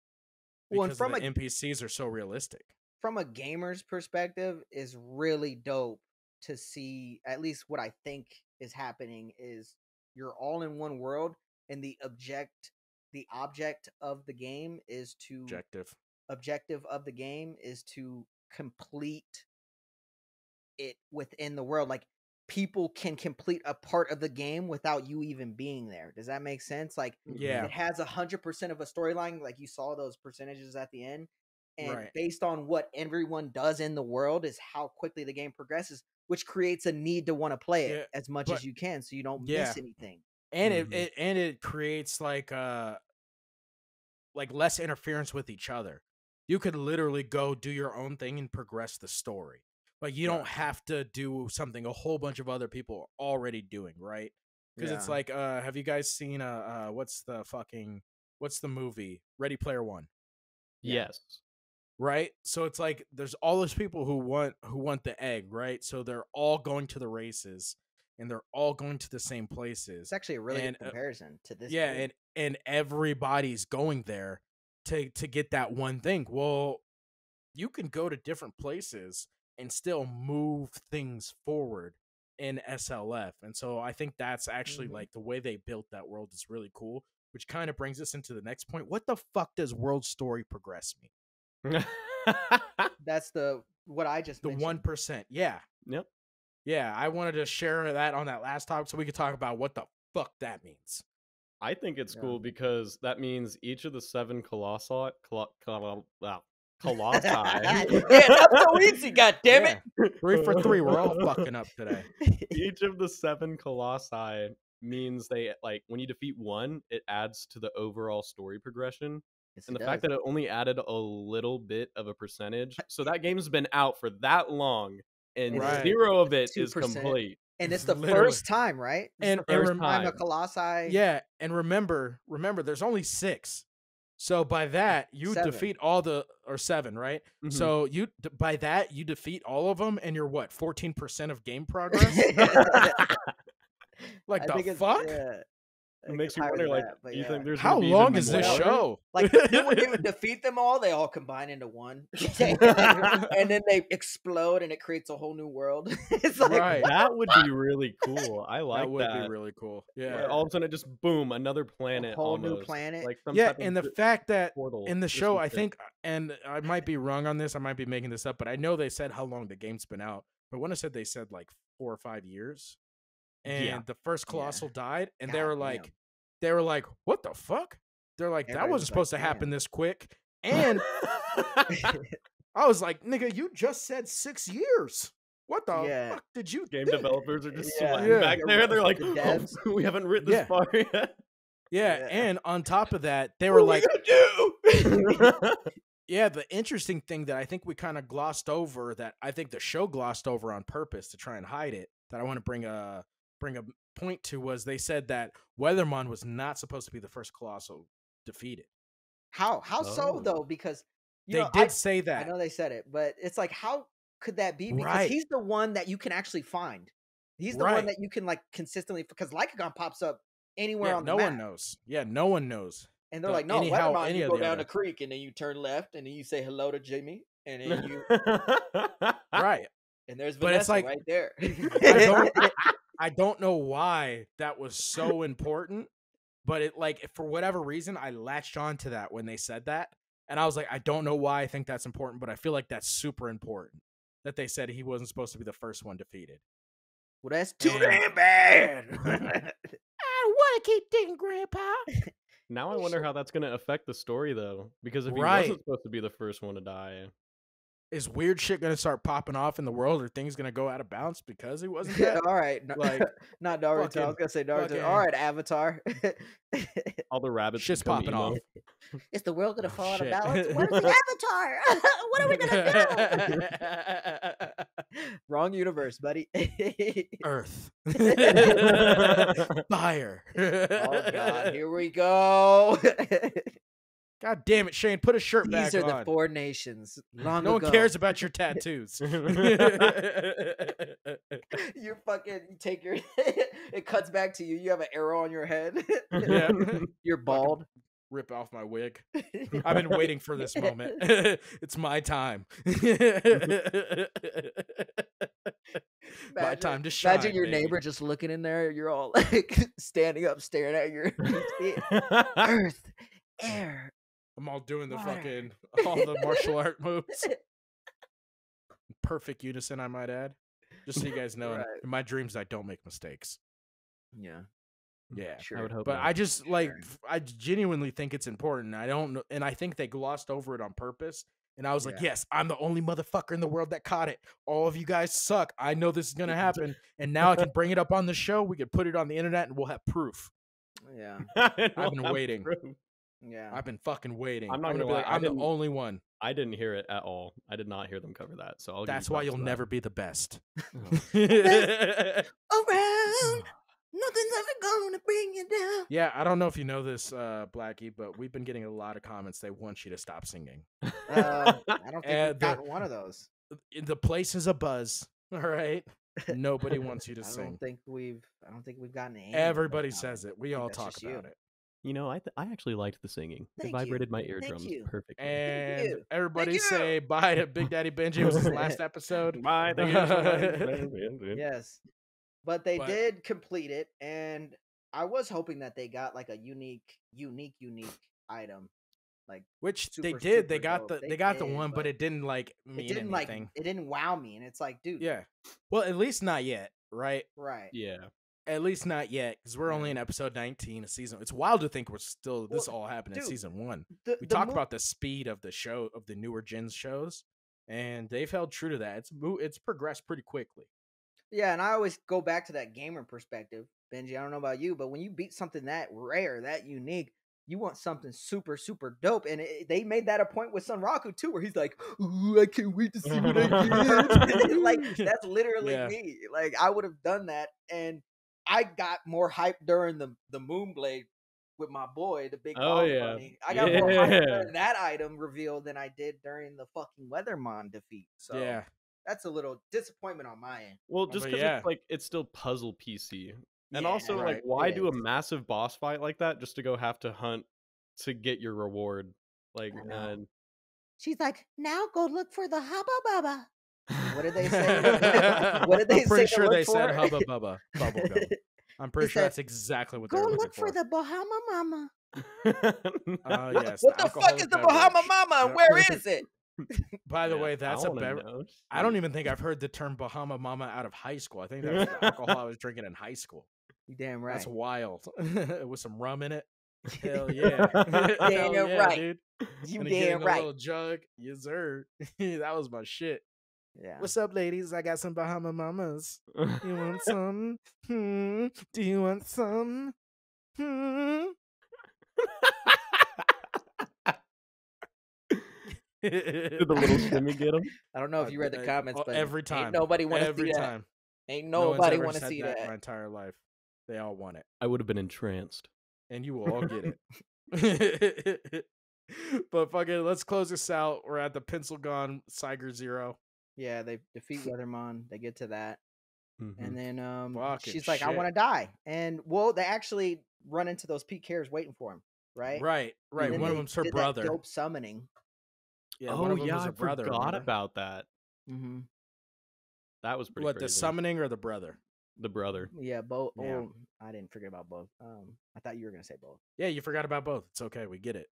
Because the NPCs are so realistic. From a gamer's perspective, is really dope to see. At least what I think is happening is you're all in one world, and the object of the game is to objective of the game is to complete it within the world. Like, people can complete a part of the game without you even being there. Does that make sense? Like, it has 100% of a storyline. Like, you saw those percentages at the end. And based on what everyone does in the world is how quickly the game progresses, which creates a need to want to play it as much as you can, so you don't miss anything. And it creates like less interference with each other. You could literally go do your own thing and progress the story. Like, you don't have to do something a whole bunch of other people are already doing, right? because it's like, have you guys seen what's the movie Ready Player One? Yes. Right. So it's like there's all those people who want the egg, right? So they're all going to the races, and they're all going to the same places. It's actually a really good comparison to this. Yeah, and everybody's going there to get that one thing. Well, you can go to different places and still move things forward in SLF. And so I think that's actually like the way they built that world is really cool, which kind of brings us into the next point. What the fuck does world story progress mean? That's what I just mentioned. 1%. Yeah. Yep. Yeah, I wanted to share that on that last topic so we could talk about what the fuck that means. I think it's cool because that means each of the 7 colossi. Yeah, that's so easy, goddammit. 3 for 3. We're all fucking up today. Each of the 7 colossi means they, like, when you defeat one, it adds to the overall story progression. Yes, and the fact that it only added a little bit of a percentage. So that game's been out for that long, and 0 of it is complete. And it's the first time, right? And the first time a colossi. Yeah, and remember, there's only 6. So by that, you defeat all the, or 7, right? Mm-hmm. So by that, you defeat all of them, and you're what, 14% of game progress? Like the fuck? It makes you wonder, like, do you think there's how long is this show? Like, when you defeat them all, they all combine into one, and then they explode, and it creates a whole new world. It's like, that would be really cool. I like that. Would be really cool. Yeah. All of a sudden, it just boom, another planet, a whole new planet. Like and the fact that in the show, I think, and I might be wrong on this, I might be making this up, but I know they said how long the game's been out. But when I said they said like 4 or 5 years. And the first colossal died, and they were like, what the fuck? They're like, that wasn't supposed to happen this quick. And I was like, nigga, you just said 6 years. What the fuck did you Game think? Developers are just sweating back there. They're like, we haven't written this far yet. Yeah, and on top of that, they were like, yeah, the interesting thing that I think we kind of glossed over, that I think the show glossed over on purpose to try and hide it, that I want to bring a point to, was they said that Wethermon was not supposed to be the first colossal defeated. How so though? Because they did say that. I know they said it, but it's like, how could that be? Because he's the one that you can actually find. He's the one that you can like consistently, because Lycagon pops up anywhere on the map. No one knows. Yeah, no one knows. And they're like, no, Wethermon, you go down the creek and then you turn left and then you say hello to Jimmy and then you and there's Vanessa, but it's like, right there. I don't know why that was so important, but it, like, for whatever reason, I latched on to that when they said that. And I was like, I don't know why I think that's important, but I feel like that's super important that they said he wasn't supposed to be the first one defeated. Well, that's too damn bad. I want to keep thinking, Grandpa. Now I wonder how that's going to affect the story, though. Because if he wasn't supposed to be the first one to die... Is weird shit going to start popping off in the world? Are things going to go out of bounds because he wasn't dead? All right. Like, not Naruto. I was going to say Naruto. All right, Avatar. All the rabbits shit's popping off. Is the world going to fall out of balance? Where's the Avatar? What are we going to do? Wrong universe, buddy. Earth. Fire. Oh, God. Here we go. God damn it, Shane! Put a shirt back on. These are the 4 nations. No one cares about your tattoos. You take your. It cuts back to you. You have an arrow on your head. Yeah, you're bald. Rip off my wig. I've been waiting for this moment. It's my time. My time to shine. Imagine your neighbor just looking in there. You're all like standing up, staring at your earth, air. I'm all doing the all the martial art moves. Perfect unison, I might add. Just so you guys know, in my dreams, I don't make mistakes. Yeah. Sure. I would hope but not. I just I genuinely think it's important. I don't know, and I think they glossed over it on purpose. And I was like, yes, I'm the only motherfucker in the world that caught it. All of you guys suck. I know this is gonna happen, and now I can bring it up on the show. We can put it on the internet, and we'll have proof. Yeah. I've been waiting. Yeah, I've been fucking waiting. I'm not gonna be like, I'm the only one. I didn't hear it at all. I did not hear them cover that. So that's why you'll never be the best. Around Nothing's ever gonna bring you down. Yeah, I don't know if you know this, Blackie, but we've been getting a lot of comments. They want you to stop singing. I don't think we've the- gotten one of those. The place is a buzz. All right. Nobody wants you to I sing. don't think we've gotten any. Everybody says it. We all that's talk just about you. it. You know, I actually liked the singing. Thank It vibrated you. my Thank eardrums you. perfectly. And you. everybody Thank you. say bye to Bigdaddiebenji. It was his last episode. Bye. Yes, but they But- did complete it, and I was hoping that they got like a unique item. Like Which super, they did. They super got dope. they got the did, one, but it didn't like mean it didn't anything. it didn't wow me, and it's like, dude, Yeah. Well, at least not yet, right? right. Yeah. At least not yet, because we're only in episode 19 of season. It's wild to think we're still this Well, all happened in dude, season 1. The, We the talk mo- about the speed of the show of the newer gens shows, and they've held true to that. It's progressed pretty quickly. Yeah, and I always go back to that gamer perspective, Benji. I don't know about you, but when you beat something that rare, that unique, you want something super, super dope. And they made that a point with Sunraku too, where he's like, "Ooh, I can't wait to see what I get." Like that's literally Yeah. me. Like I would have done that, and I got more hype during the Moonblade with my boy, the big Oh, dog yeah. bunny. I got more hype Yeah. during that item reveal than I did during the fucking Wethermon defeat. So Yeah. that's a little disappointment on my end. Well, just But because yeah. it's like it's still puzzle PC, and Yeah, also right, like why it do a is. massive boss fight like that just to go have to hunt to get your reward? Like, I know. She's like, now go look for the Hubba Bubba. What did they say? I'm What did they say? pretty to sure look they said for? Hubba Bubba Bubblegum. I'm pretty They sure said, that's exactly what Go they're look looking for the Bahama Mama. Oh yes. What the fuck is the Bahama Mama? And Yep. where is it? By the Yeah, way, that's I a wanna beverage. know. I don't even think I've heard the term Bahama Mama out of high school. I think that was the alcohol I was drinking in high school. You damn right. That's wild. With some rum in it. Hell yeah. Damn Hell yeah, right. dude. You Gonna get in damn a right. little jug. Yes, sir. That was my shit. Yeah. What's up, ladies? I got some Bahama Mamas. You want some? Do you want some? Did the little shimmy get him? I don't know if you read the comments, but every time. ain't nobody want to see Every that. time. Ain't No one's nobody ever want to said see that in my that. entire life. They all want it. I would have been entranced. And you will all get it. But fucking, let's close this out. We're at the Pencil Gone Siger Zero. Yeah, they defeat Wethermon. They get to that. Mhm. And then Fucking she's like, I shit. want to die. And well, they actually run into those Pete Cares waiting for him, right? Right. And then One of they them's her did that brother. dope summoning. Yeah, one Oh of them yeah, was I her brother. forgot remember? about that. Mm-hmm. That was pretty What, crazy. the summoning or the brother? The brother. Yeah, both. Yeah. Oh, I didn't forget about both. I thought you were gonna say both. Yeah, you forgot about both. It's okay. We get it.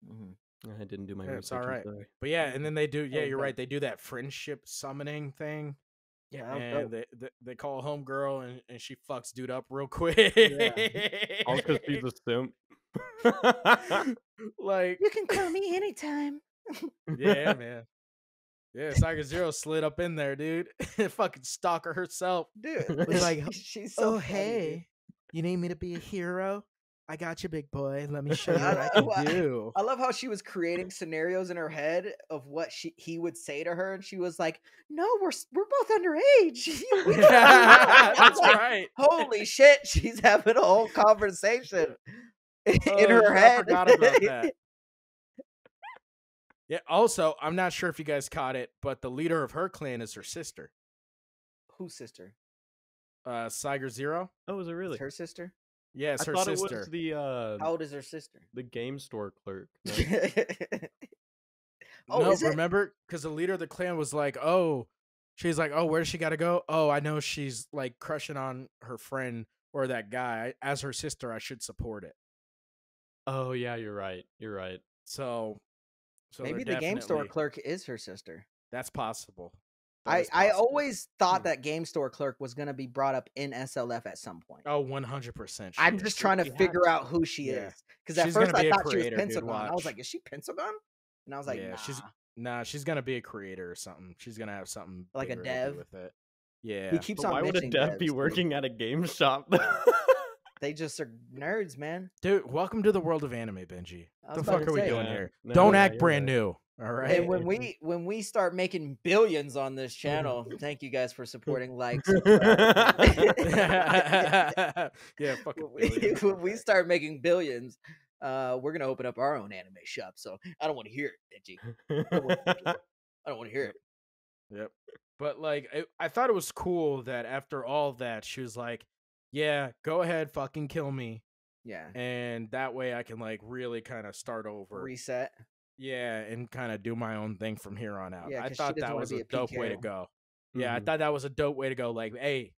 Mm-hmm. I didn't do my Yeah, research. it's all I'm right. sorry. But yeah, and then they do. Yeah, Oh, you're dope. right. They do that friendship summoning thing. Yeah, that was And dope. they call homegirl and she fucks dude up real quick. All because she's a simp. Like, You can call me anytime. yeah, man. Yeah, Siger Zero slid up in there, dude. Fucking stalker herself. Dude, Was like, she's so Oh, funny, hey, you need me to be a hero? I got you, big boy. Let me show you I what I love- can do. I love how she was creating scenarios in her head of what he would say to her, and she was like, "No, we're both underage." We can't do that." I was That's like, right. Holy shit, she's having a whole conversation in Oh, her shit, I head. forgot about that. Yeah. Also, I'm not sure if you guys caught it, but the leader of her clan is her sister, Whose sister? Siger Zero. Oh, is it really? It's her sister? Yeah, it's I her thought sister. it was the How old is her sister? game store clerk. No? Oh, No, is it? remember? Because the leader of the clan was like, "Oh, she's like, oh, where does she got to go? Oh, I know she's like crushing on her friend or that guy. As her sister, I should support it." Oh yeah, you're right. You're right. So Maybe they're the game store definitely- clerk is her sister. That's possible. That I is possible. always thought Hmm. that game store clerk was going to be brought up in SLF at some point. Oh, 100%. I'm just trying to She had figure out who she Yeah. is. Because at She's first gonna be I a thought she was creator, dude, Pentagon. I was watch. like, is she Pentagon? And I was like, Yeah, nah. she's gonna be a creator or something. She's gonna have something Like a bigger to do dev? with it. Yeah. He keeps But on why would a mentioning dev devs, be dude. working at a game shop? They just are nerds, man. Dude, welcome to the world of anime, Benji. I The was fuck about are to we say. doing Yeah. here? No, Don't yeah, act you're brand right. new. All right. And when we start making billions on this channel, thank you guys for supporting. Like, Yeah, fucking when billion. we start making billions, we're gonna open up our own anime shop. So I don't want to hear it, Benji. I don't want to hear it. Yep. But like, I thought it was cool that after all that, she was like, "Yeah, go ahead, fucking kill me, Yeah, and that way I can like really kind of start over." reset. Yeah, and kind of do my own thing from here on out. Yeah, I 'cause she thought doesn't that wanna was be a a dope way to PK. go. Yeah, I Mhm. thought that was a dope way to go. Like, hey,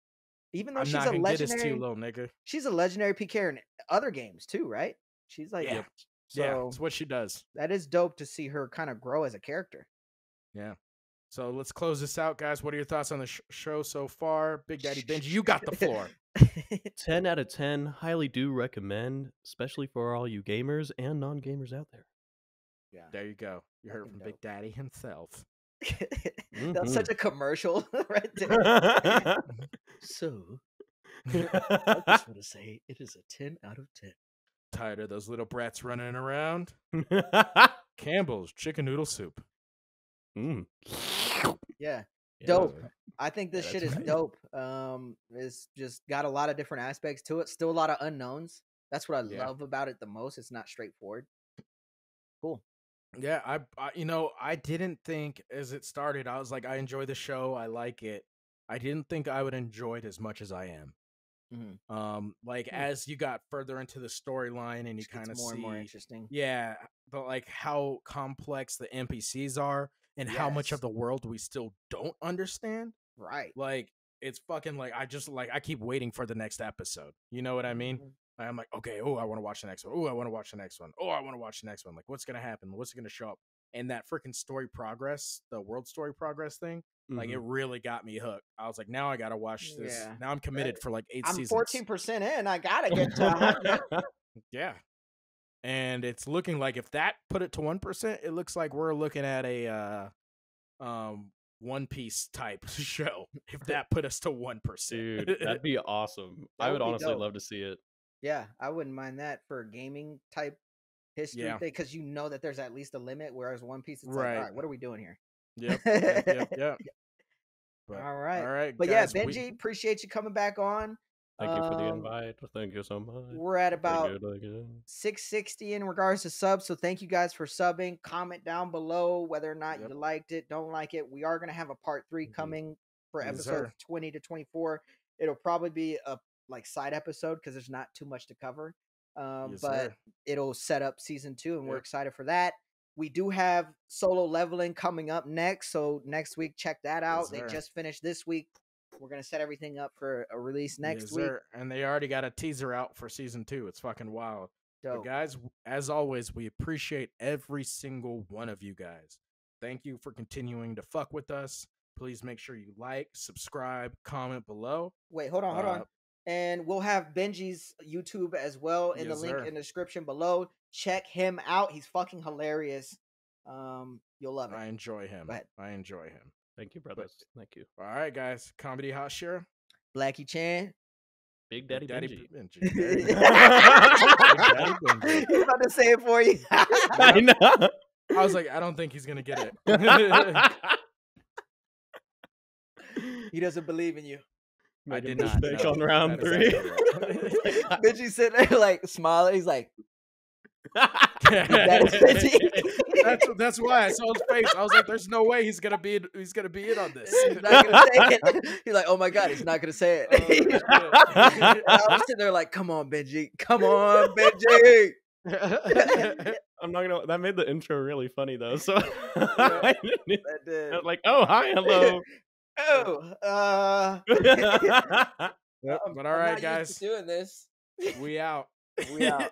Even though I'm she's not a gonna get this to you, legendary, little nigga. she's a legendary PK in other games too, right? She's like, Yeah, so yeah, it's what she does. that is dope to see her kind of grow as a character. Yeah. So let's close this out, guys. What are your thoughts on the show so far? Big Daddy Benji, you got the floor. 10 out of 10. Highly do recommend, especially for all you gamers and non-gamers out there. Yeah, There you go. You heard it Fucking from Big Daddy himself. that was such a commercial right there. So, I just want to say it is a 10 out of 10. Tired of those little brats running around? Campbell's chicken noodle soup. Mm. Yeah, Yeah, dope. that's right. I think this Yeah, shit that's is right. dope. It's just got a lot of different aspects to it. Still a lot of unknowns. That's what I Yeah. love about it the most. It's not straightforward. Cool. Yeah, I didn't think as it started, I was like, I enjoy the show, I like it. I didn't think I would enjoy it as much as I am. Like as you got further into the storyline and you Just gets kind of more see, and more interesting. yeah, but like how complex the NPCs are and how much Yes. of the world we still don't understand. Right. Like it's fucking like I keep waiting for the next episode. You know what I mean? Mhm. I'm like, okay, oh, I want to watch the next one. Oh, I want to watch the next one. Oh, I want to watch the next one. Like, what's gonna happen? What's gonna show up? And that freaking story progress, the world story progress thing, like it really got me hooked. I was like, now I gotta watch this. Yeah. Now I'm committed for like 8 I'm seasons. 14% in. I gotta get to 100. Yeah. And it's looking like if that put it to 1%, it looks like we're looking at a One Piece type show. If that put us to 1%. Dude, that'd be awesome. That I would would be honestly dope. love to see it. Yeah, I wouldn't mind that for a gaming type history Yeah. thing because you know that there's at least a limit. Whereas One Piece, it's Right. like, all right, what are we doing here? Yep. But, All right. All right. But guys, yeah, Benji, appreciate you coming back on. Thank you for the invite. Thank you so much. We're at about Good again. 660 in regards to subs. So thank you guys for subbing. Comment down below whether or not Yep. you liked it, don't like it. We are going to have a part 3 coming for Yes, episodes sir. 20 to 24. It'll probably be a like side episode because there's not too much to cover. Yes, But sir. it'll set up season 2 and we're Yep. excited for that. We do have solo leveling coming up next. So next week, check that out. Yes, They sir. just finished this week. We're going to set everything up for a release next Yes, week. sir. And they already got a teaser out for season 2. It's fucking wild. Dope. But guys, as always, we appreciate every single one of you guys. Thank you for continuing to fuck with us. Please make sure you like, subscribe, comment below. Wait, hold on. And we'll have Benji's YouTube as well in the Yes, link sir. in the description below. Check him out. He's fucking hilarious. You'll love it. I enjoy him. Go ahead. I enjoy him. Thank you, brothers. Thank you. All right, guys. Comedy Hot Share. Blackie Chan. Big Daddy Benji. Benji. He's There you go. Daddy Benji. about to say it for you. I know. I was like, I don't think he's gonna get it. He doesn't believe in you. I did Making not. mistakes No, on round that is 3. actually right. Benji's sitting there like smiling. He's like, that is Benji. That's why I saw his face. I was like, "There's no way he's gonna be in on this." He's not gonna say it. He's like, oh my god, he's not gonna say it. I was sitting there like, come on, Benji. Come on, Benji. I'm not gonna. That made the intro really funny though. So I That did. was like, "Oh, hi, hello." Oh, But all I'm right, not used guys, to doing this. we out. We out.